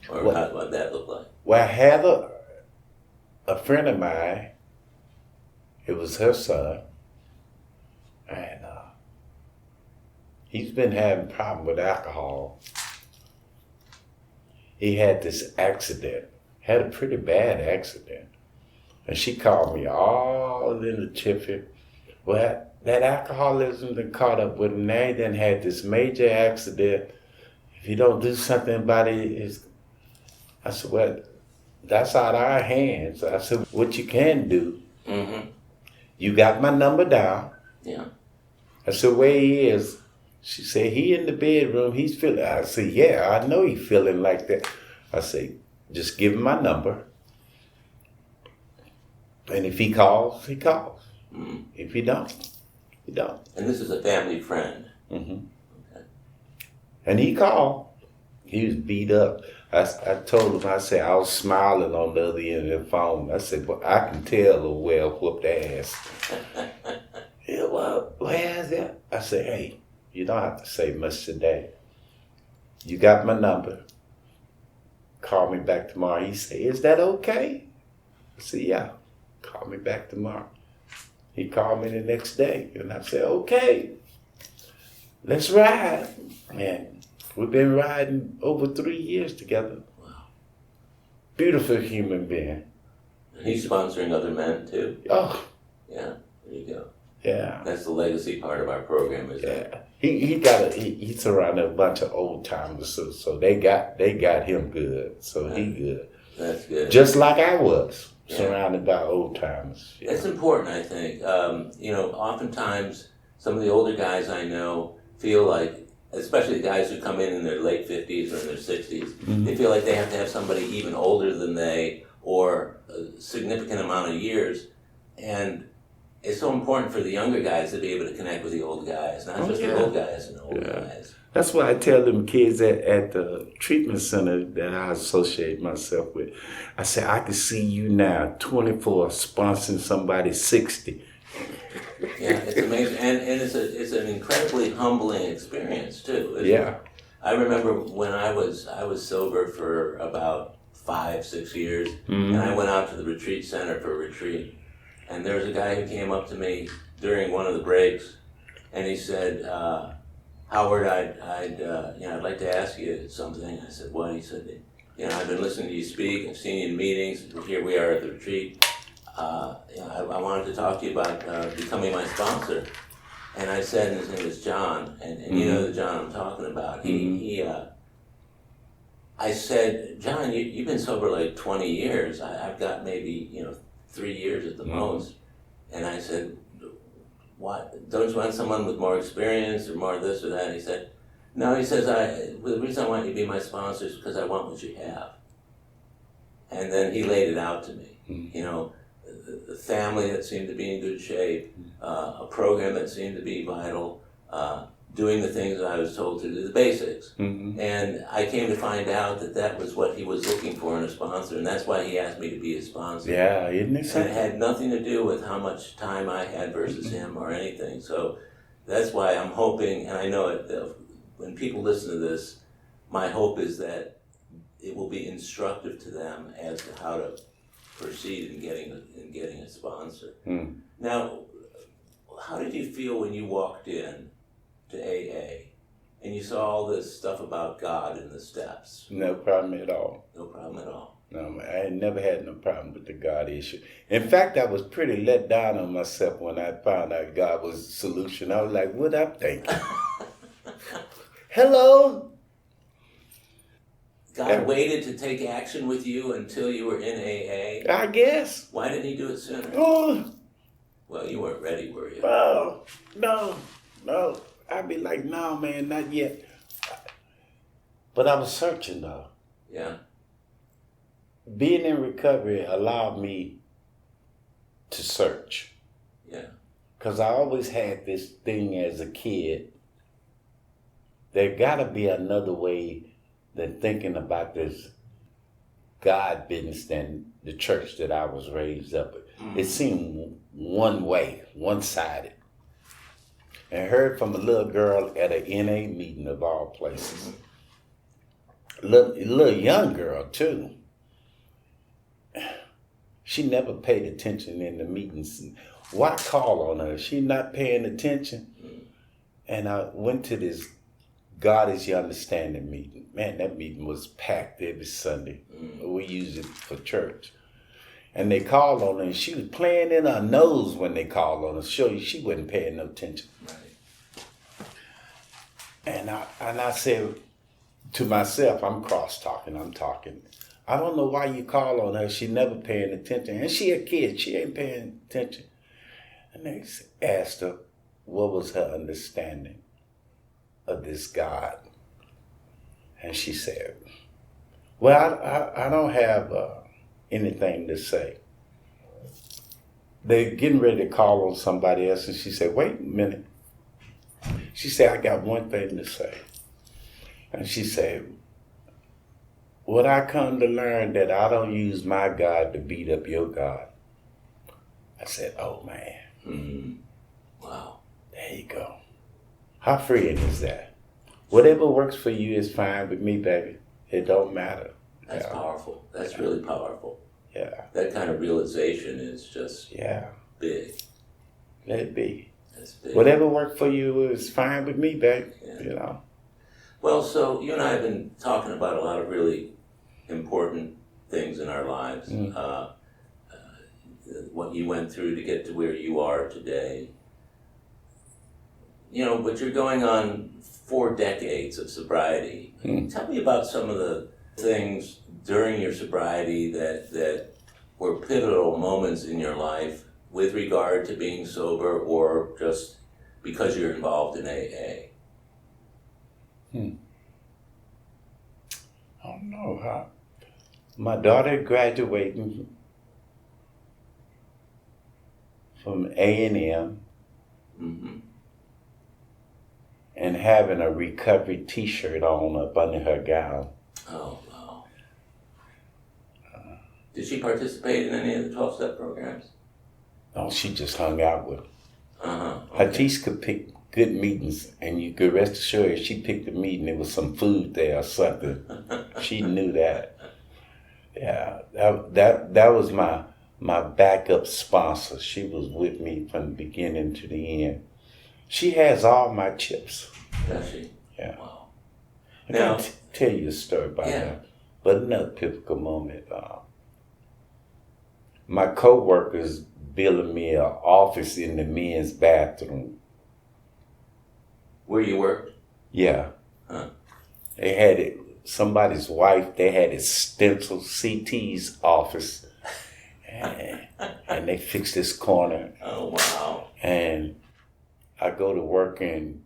Or what did that look like? Well, I had a friend of mine. It was her son. And he's been having a problem with alcohol. He had this accident. Had a pretty bad accident. And she called me all in the tiffin. Well, that alcoholism done caught up with him. Now he done had this major accident. If you don't do something about it, I said, well, that's out of our hands. I said, what you can do, you got my number down. Yeah. I said, where he is? She said, he in the bedroom, he's feeling. I said, yeah, I know he's feeling like that. I said, just give him my number. And if he calls, he calls. Mm. If he don't, he don't. And this is a family friend. Mm-hmm. Okay. And he called. He was beat up. I told him, I said, I was smiling on the other end of the phone. I said, well, I can tell a well-whooped ass. Yeah, well, where's that? I said, hey, you don't have to say much today. You got my number. Call me back tomorrow. He said, is that okay? I said, yeah. Call me back tomorrow. He called me the next day, and I said, okay, let's ride. Man, we've been riding over 3 years together. Wow. Beautiful human being. And he's sponsoring other men, too? Oh. Yeah, there you go. Yeah. That's the legacy part of our program, isn't it? He surrounded a bunch of old timers, so they got him good. So he good. That's good. Just like I was. Yeah. Surrounded by old timers. Yeah. That's important, I think. Oftentimes some of the older guys I know feel like, especially the guys who come in their late 50s or in their 60s, they feel like they have to have somebody even older than they or a significant amount of years. And it's so important for the younger guys to be able to connect with the old guys, not just the old guys and the old guys. That's why I tell them kids at the treatment center that I associate myself with. I say, I can see you now, 24, sponsoring somebody 60. Yeah, it's amazing. And it's an incredibly humbling experience, too. Yeah. I remember when I was sober for about 5-6 years, and I went out to the retreat center for a retreat, and there was a guy who came up to me during one of the breaks, and he said, Howard, I'd like to ask you something. I said, what? He said, I've been listening to you speak, I've seen you in meetings, here we are at the retreat. I wanted to talk to you about becoming my sponsor. And I said, and his name is John, and you know the John I'm talking about. I said, John, you've been sober like 20 years. I've got maybe 3 years at the most. And I said, what? Don't you want someone with more experience or more this or that? And he said, no. He says, the reason I want you to be my sponsor is because I want what you have. And then he laid it out to me. The family that seemed to be in good shape, a program that seemed to be vital, doing the things that I was told to do, the basics. And I came to find out that was what he was looking for in a sponsor, and that's why he asked me to be his sponsor. Yeah, isn't it something? And it had nothing to do with how much time I had versus him or anything. So that's why I'm hoping, and I know when people listen to this, my hope is that it will be instructive to them as to how to proceed in getting a sponsor. Now, how did you feel when you walked in to AA and you saw all this stuff about God in the steps? No problem at all. No problem at all. No, I never had no problem with the God issue. In fact, I was pretty let down on myself when I found out God was the solution. I was like, what I'm thinking? Hello? God waited to take action with you until you were in AA? I guess. Why didn't he do it sooner? Oh. Well, you weren't ready, were you? Oh, no. I'd be like, no, man, not yet. But I was searching, though. Yeah. Being in recovery allowed me to search. Yeah. Because I always had this thing as a kid. There got to be another way than thinking about this God business than the church that I was raised up in. It seemed one way, one-sided. And I heard from a little girl at an NA meeting of all places. A little young girl, too. She never paid attention in the meetings. Why call on her? She not paying attention. And I went to this God is Your Understanding meeting. Man, that meeting was packed every Sunday. We used it for church. And they called on her, and she was playing in her nose when they called on her. Show you she wasn't paying no attention. Right. And I said to myself, I'm cross-talking, I'm talking. I don't know why you call on her. She never paying attention. And she a kid. She ain't paying attention. And they asked her, what was her understanding of this God? And she said, well, I don't have anything to say. They're getting ready to call on somebody else. And she said, wait a minute. She said, I got one thing to say. And she said, what I come to learn that I don't use my God to beat up your God. I said, oh, man. Wow. There you go. How freeing is that? Whatever works for you is fine with me, baby. It don't matter. That's powerful. That's really powerful. Yeah. That kind of realization is just big. Let it be. That's big. Whatever works for you is fine with me, baby. Yeah. Well, so you and I have been talking about a lot of really important things in our lives. What you went through to get to where you are today. But you're going on 4 decades of sobriety. Tell me about some of the things during your sobriety that were pivotal moments in your life with regard to being sober or just because you're involved in AA. I don't know how. My daughter graduating from A&M and having a recovery T-shirt on up under her gown. Oh, wow. Did she participate in any of the 12-step programs? No, she just hung out with them. Okay. Her teacher good meetings, and you could rest assured if she picked a meeting, there was some food there or something. She knew that. Yeah, that was my backup sponsor. She was with me from the beginning to the end. She has all my chips. Does she? Yeah. Wow. I can tell you a story about that. But another pivotal moment. My co-workers building me an office in the men's bathroom. Where you worked? Yeah. Huh. They had it. Somebody's wife. They had it stenciled CT's office, and they fixed this corner. Oh wow! And I go to work and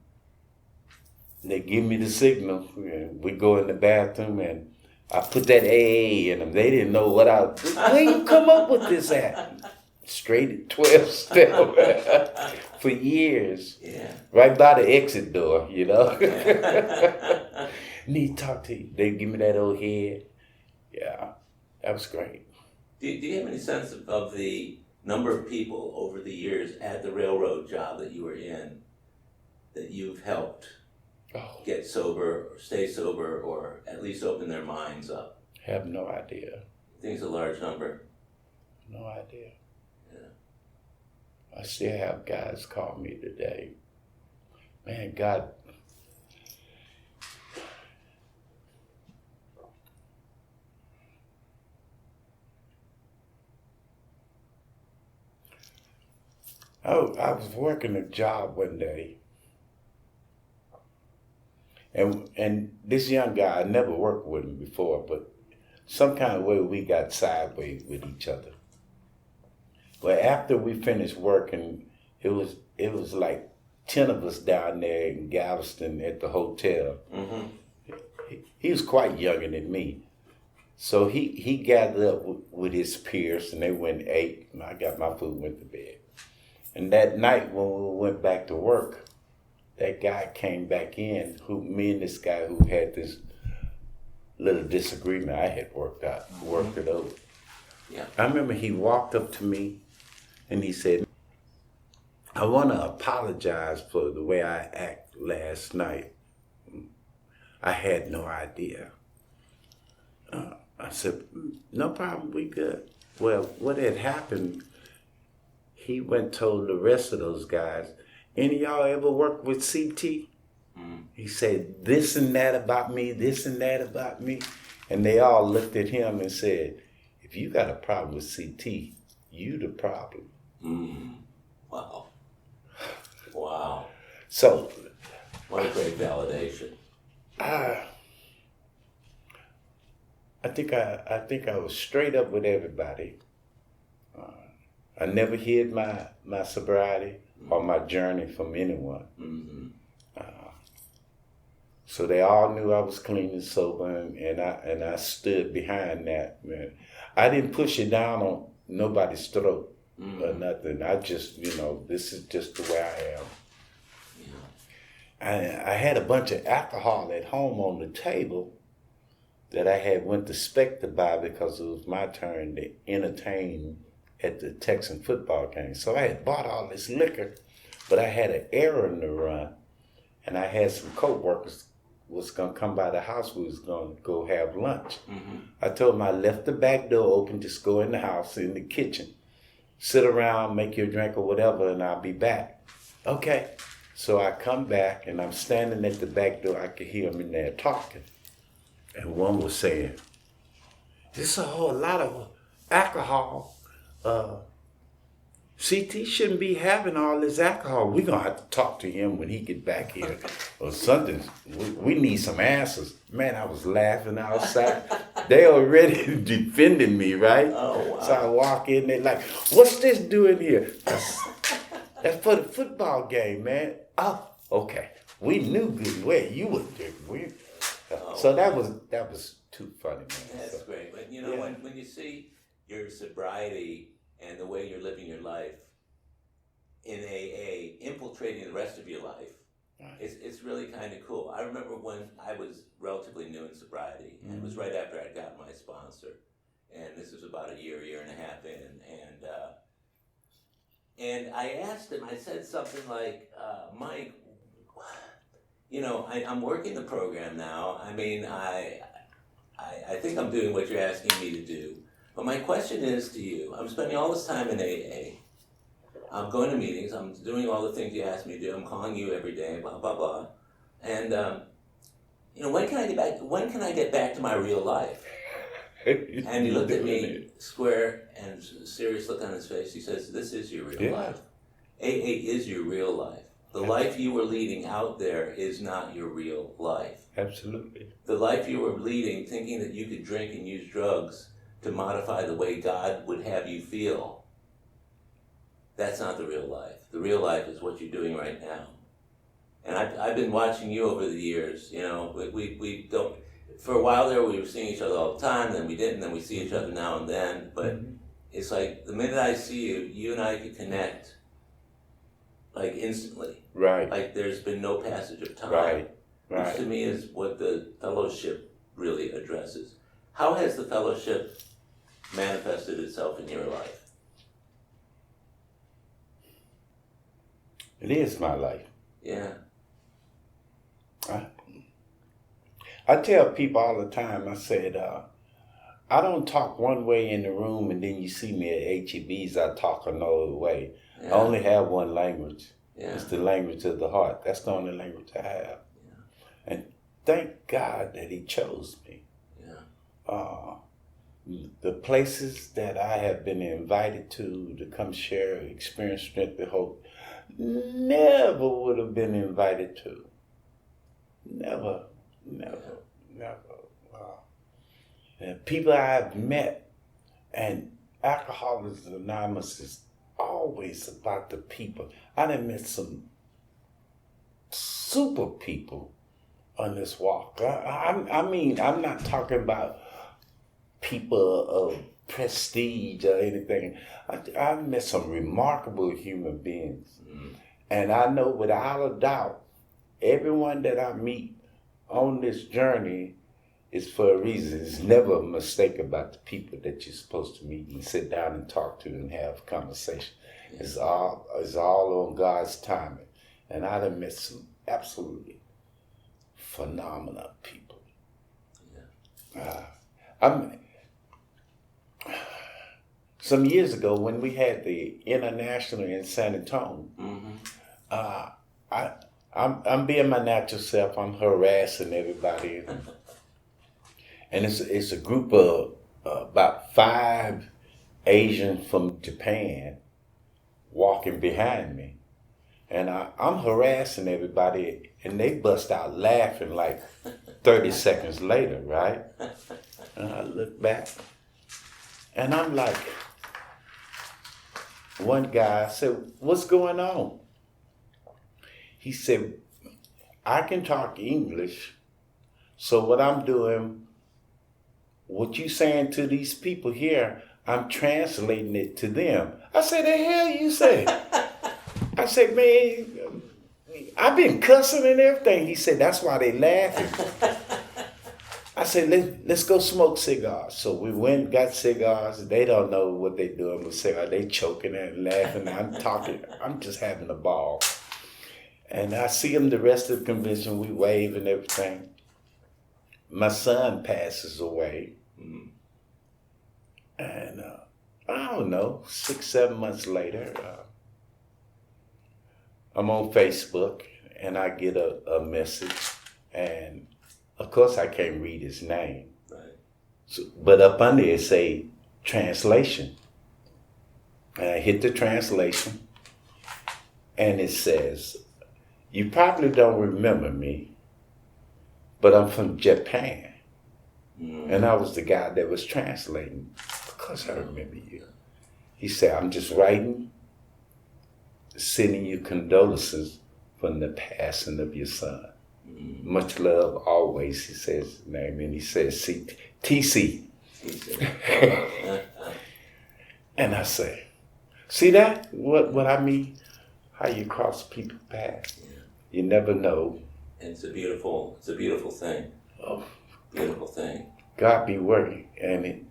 they give me the signal. We go in the bathroom and I put that AA in them. They didn't know where you come up with this at? Straight at 12 step for years. Yeah. Right by the exit door, you know. Need to talk to you. They give me that old head. Yeah, that was great. Do you have any sense of the number of people over the years at the railroad job that you were in that you've helped get sober or stay sober or at least open their minds up? Have no idea. I think it's a large number. No idea. Yeah. I still have guys call me today. Man, God. I was working a job one day. And this young guy, I never worked with him before, but some kind of way we got sideways with each other. But after we finished working, it was like 10 of us down there in Galveston at the hotel. Mm-hmm. He was quite younger than me. So he gathered up with his peers and they went and ate, and I got my food and went to bed. And that night when we went back to work, that guy came back in, me and this guy who had this little disagreement I had worked it over. Yeah. I remember he walked up to me and he said, I want to apologize for the way I acted last night. I had no idea. I said, no problem, we good. Well, what had happened, he went and told the rest of those guys, any of y'all ever worked with CT? He said, this and that about me, this and that about me. And they all looked at him and said, if you got a problem with CT, you the problem. Wow. Wow. So. What a great validation. I think I was straight up with everybody. I never hid my sobriety or my journey from anyone. Mm-hmm. So they all knew I was clean and sober, and I stood behind that, man. I didn't push it down on nobody's throat or nothing. I just, this is just the way I am. Yeah. I had a bunch of alcohol at home on the table that I had went to Spec to buy because it was my turn to entertain at the Texan football game. So I had bought all this liquor, but I had an errand to run, and I had some co-workers was going to come by the house. We was going to go have lunch. Mm-hmm. I told them I left the back door open, just go in the house, in the kitchen, sit around, make your drink or whatever, and I'll be back. Okay. So I come back, and I'm standing at the back door. I could hear them in there talking. And one was saying, there's a whole lot of alcohol. CT shouldn't be having all this alcohol. We're going to have to talk to him when he get back here or something. We need some answers. Man, I was laughing outside. They already defending me, right? Oh, wow. So I walk in, they're like, what's this doing here? That's for the football game, man. Oh, okay. We knew good well you were doing. So that was too funny, man. That's great. But, when you see your sobriety and the way you're living your life in AA, infiltrating the rest of your life, it's really kind of cool. I remember when I was relatively new in sobriety, and it was right after I got my sponsor, and this was about a year and a half in, and I asked him, I said something like, Mike, I'm working the program now. I mean, I think I'm doing what you're asking me to do. But my question is to you, I'm spending all this time in AA. I'm going to meetings. I'm doing all the things you asked me to do. I'm calling you every day, blah, blah, blah. And, when can I get back? When can I get back to my real life? And he looked at me square and serious look on his face. He says, this is your real life. AA is your real life. The life you were leading out there is not your real life. Absolutely. The life you were leading, thinking that you could drink and use drugs to modify the way God would have you feel, that's not the real life. The real life is what you're doing right now. And I've been watching you over the years. We don't. For a while there, we were seeing each other all the time. Then we didn't. Then we see each other now and then. But it's like the minute I see you, you and I could connect, like instantly. Right. Like there's been no passage of time. Right. Which to me is what the fellowship really addresses. How has the fellowship manifested itself in your life? It is my life. Yeah. I tell people all the time, I said, I don't talk one way in the room and then you see me at HEBs, I talk another way. Yeah. I only have one language. Yeah. It's the language of the heart. That's the only language I have. Yeah. And thank God that he chose me. Yeah. The places that I have been invited to come share, experience, strength, and hope, never would have been invited to. Never. And people I've met, and Alcoholics Anonymous is always about the people. I done met some super people on this walk. I mean, I'm not talking about people of prestige or anything. I've met some remarkable human beings. Mm. And I know without a doubt, everyone that I meet on this journey is for a reason. It's never a mistake about the people that you're supposed to meet and sit down and talk to and have a conversation. Yeah. It's all on God's timing. And I done met some absolutely phenomenal people. Yeah. Some years ago when we had the International in San Antonio, I'm being my natural self. I'm harassing everybody. And it's a group of about 5 Asians from Japan walking behind me. And I'm harassing everybody, and they bust out laughing like 30 seconds later, right? And I look back, and I'm like, one guy said, what's going on? He said, I can talk English, so what I'm doing, what you saying to these people here, I'm translating it to them. I said, the hell you say? I said, man, I've been cussing and everything. He said, that's why they laughing. I said, let's go smoke cigars. So we went and got cigars. They don't know what they're doing with cigars. They choking and laughing. I'm talking. I'm just having a ball. And I see them the rest of the convention. We wave and everything. My son passes away. Mm-hmm. And I don't know, 6-7 months later, I'm on Facebook and I get a message. And of course I can't read his name. Right. So, but up under it say translation. And I hit the translation and it says, you probably don't remember me, but I'm from Japan. Mm. And I was the guy that was translating. Of course I remember you. He said, I'm just writing, sending you condolences from the passing of your son. Mm. Much love always, he says his name, and he says TC. And I say, see that? What I mean? How you cross people's paths. Yeah. You never know. And it's a beautiful thing. Oh, beautiful thing. God be working, and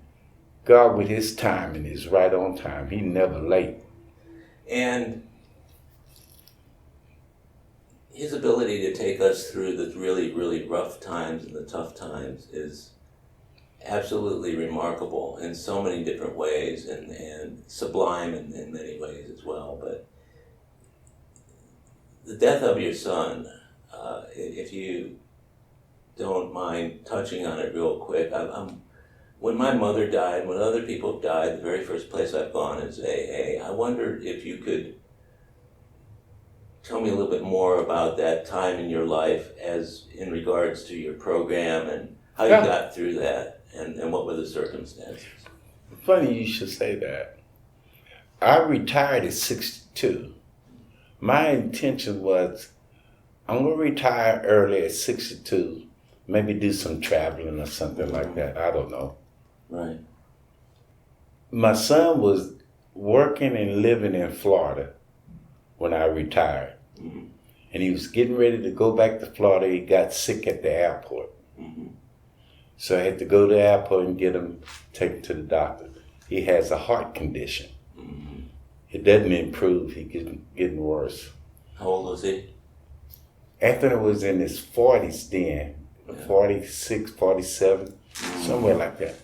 God with his timing is right on time. He never late. And his ability to take us through the really, really rough times and the tough times is absolutely remarkable in so many different ways, and sublime in many ways as well. But the death of your son, if you don't mind touching on it real quick, when my mother died, when other people have died, the very first place I've gone is AA. I wondered if you could tell me a little bit more about that time in your life as in regards to your program and how you got through that and what were the circumstances. Funny you should say that. I retired at 62. My intention was I'm going to retire early at 62, maybe do some traveling or something like that. I don't know. Right. My son was working and living in Florida when I retired. Mm-hmm. And he was getting ready to go back to Florida. He got sick at the airport. Mm-hmm. So I had to go to the airport and get him taken to the doctor. He has a heart condition. Mm-hmm. It doesn't improve. He's getting worse. How old was he? Anthony was in his 40s then, 46, 47, somewhere like that.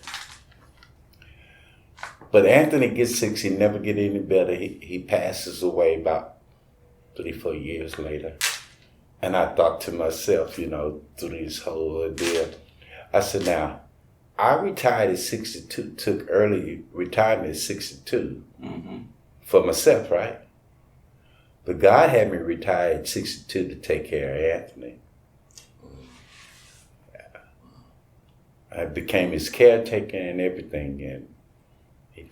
But Anthony gets sick. He never get any better. He passes away about 3-4 years later. And I thought to myself, through this whole ordeal, I said, now, I retired at 62, took early retirement at 62 for myself, right? But God had me retire at 62 to take care of Anthony. I became his caretaker and everything, and he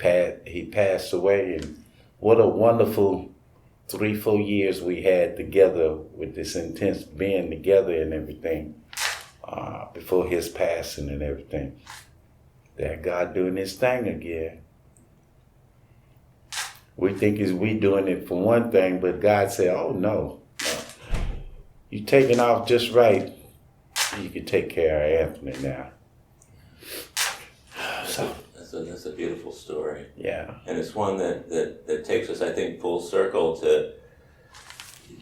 passed away. And what a wonderful 3-4 years we had together with this intense being together and everything before his passing and everything. That God doing his thing again. We think we doing it for one thing, but God said, oh, no. You taking off just right. You can take care of Anthony now. So that's a beautiful story. Yeah. And it's one that takes us, I think, full circle to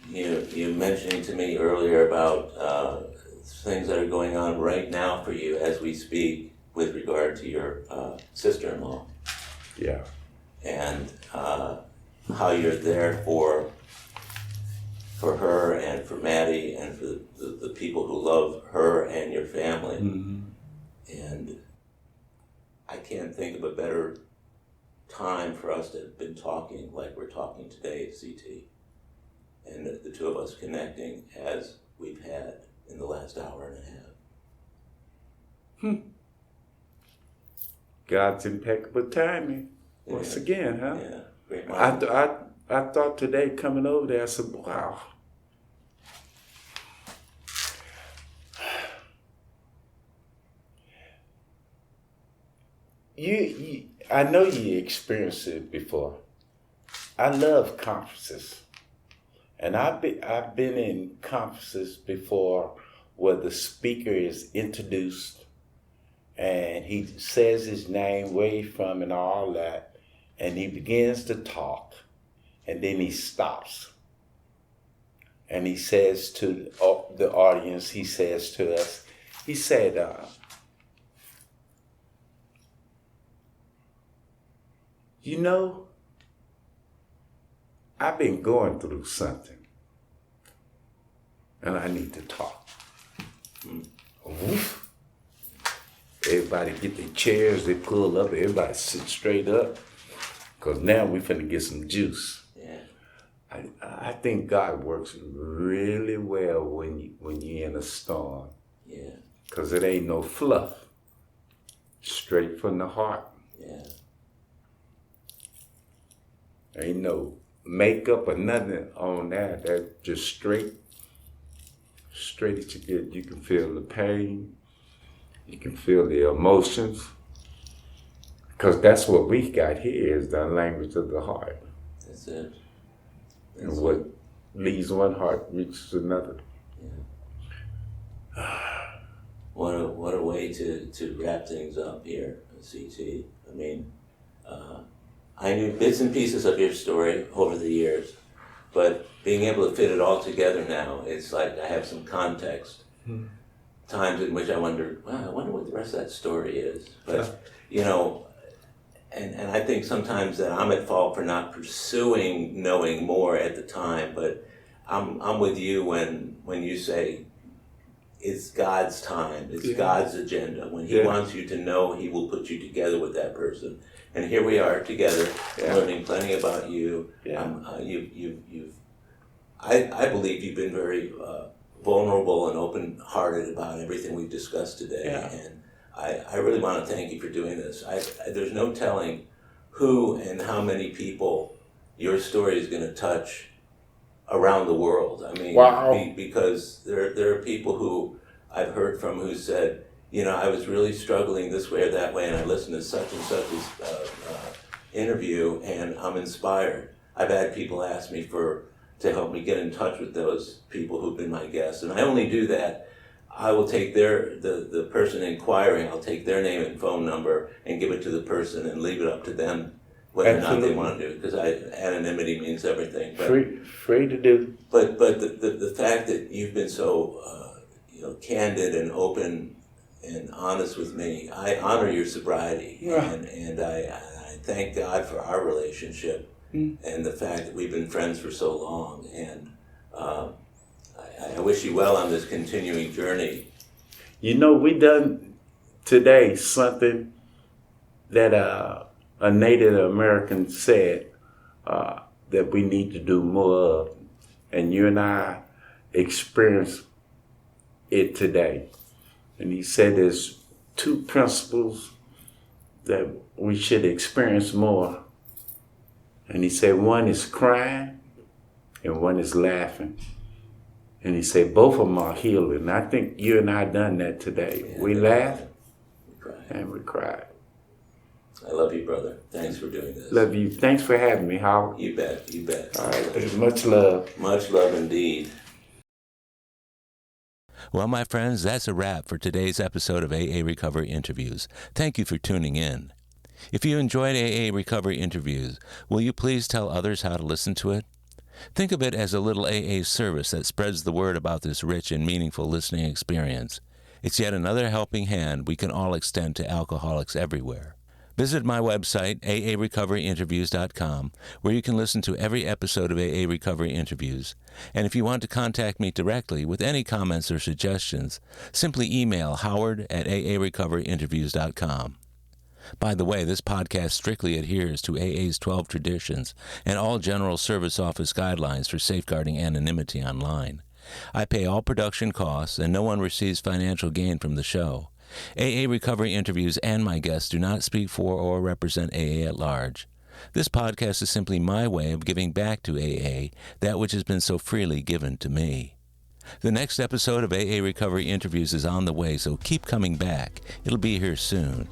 you mentioning to me earlier about things that are going on right now for you as we speak with regard to your sister-in-law. Yeah. And how you're there for her and for Maddie and for the people who love her and your family. Mm-hmm. And I can't think of a better time for us to have been talking like we're talking today at CT. And the two of us connecting as we've had in the last hour and a half. God's impeccable timing. Once again, huh? Yeah, great mind. I thought today coming over there, I said, wow. I know you experienced it before. I love conferences. And I've been in conferences before where the speaker is introduced and he says his name, where he's from and all that, and he begins to talk, and then he stops. And he says to the audience, he says to us, he said, I've been going through something, and I need to talk. Woof. Everybody get their chairs, they pull up, everybody sit straight up, because now we finna get some juice. Yeah. I think God works really well when you're in a storm. Yeah. Because it ain't no fluff. Straight from the heart. Yeah. Ain't no makeup or nothing on that. That's just straight as you get. You can feel the pain. You can feel the emotions. Because that's what we got here is the language of the heart. That's it. And what leaves one heart reaches another. Yeah. What a way to wrap things up here at CT. I mean, I knew bits and pieces of your story over the years, But being able to fit it all together now, it's like I have some context. Times in which I wondered, wow, I wonder what the rest of that story is. But, you know, and I think sometimes that I'm at fault for not pursuing knowing more at the time, but I'm with you when you say it's God's time, it's God's agenda. When He wants you to know, He will put you together with that person. And here we are together, learning plenty about you. I believe you've been very vulnerable and open-hearted about everything we've discussed today. And I really want to thank you for doing this. There's no telling who and how many people your story is going to touch around the world. I mean, because there are people who I've heard from who said, you know, I was really struggling this way or that way, and I listened to such and such interview, and I'm inspired. I've had people ask me to help me get in touch with those people who've been my guests, and I only do that. I will take the person inquiring, I'll take their name and phone number and give it to the person and leave it up to them whether or not they want to do it, because anonymity means everything. But, free to do. But the fact that you've been so candid and open and honest with me, I honor your sobriety, and I thank God for our relationship and the fact that we've been friends for so long. And I wish you well on this continuing journey. You know, we done today something that a Native American said that we need to do more of, and you and I experienced it today. And he said there's two principles that we should experience more. And he said one is crying and one is laughing. And he said both of them are healing. I think you and I done that today. We laughed and we cried. I love you, brother. Thanks for doing this. Love you. Thanks for having me, Howard. You bet, you bet. All right, much love. Much love indeed. Well, my friends, that's a wrap for today's episode of AA Recovery Interviews. Thank you for tuning in. If you enjoyed AA Recovery Interviews, will you please tell others how to listen to it? Think of it as a little AA service that spreads the word about this rich and meaningful listening experience. It's yet another helping hand we can all extend to alcoholics everywhere. Visit my website, aarecoveryinterviews.com, where you can listen to every episode of AA Recovery Interviews. And if you want to contact me directly with any comments or suggestions, simply email howard@aarecoveryinterviews.com. By the way, this podcast strictly adheres to AA's 12 traditions and all General Service Office guidelines for safeguarding anonymity online. I pay all production costs, and no one receives financial gain from the show. AA Recovery Interviews and my guests do not speak for or represent AA at large. This podcast is simply my way of giving back to AA that which has been so freely given to me. The next episode of AA Recovery Interviews is on the way, so keep coming back. It'll be here soon.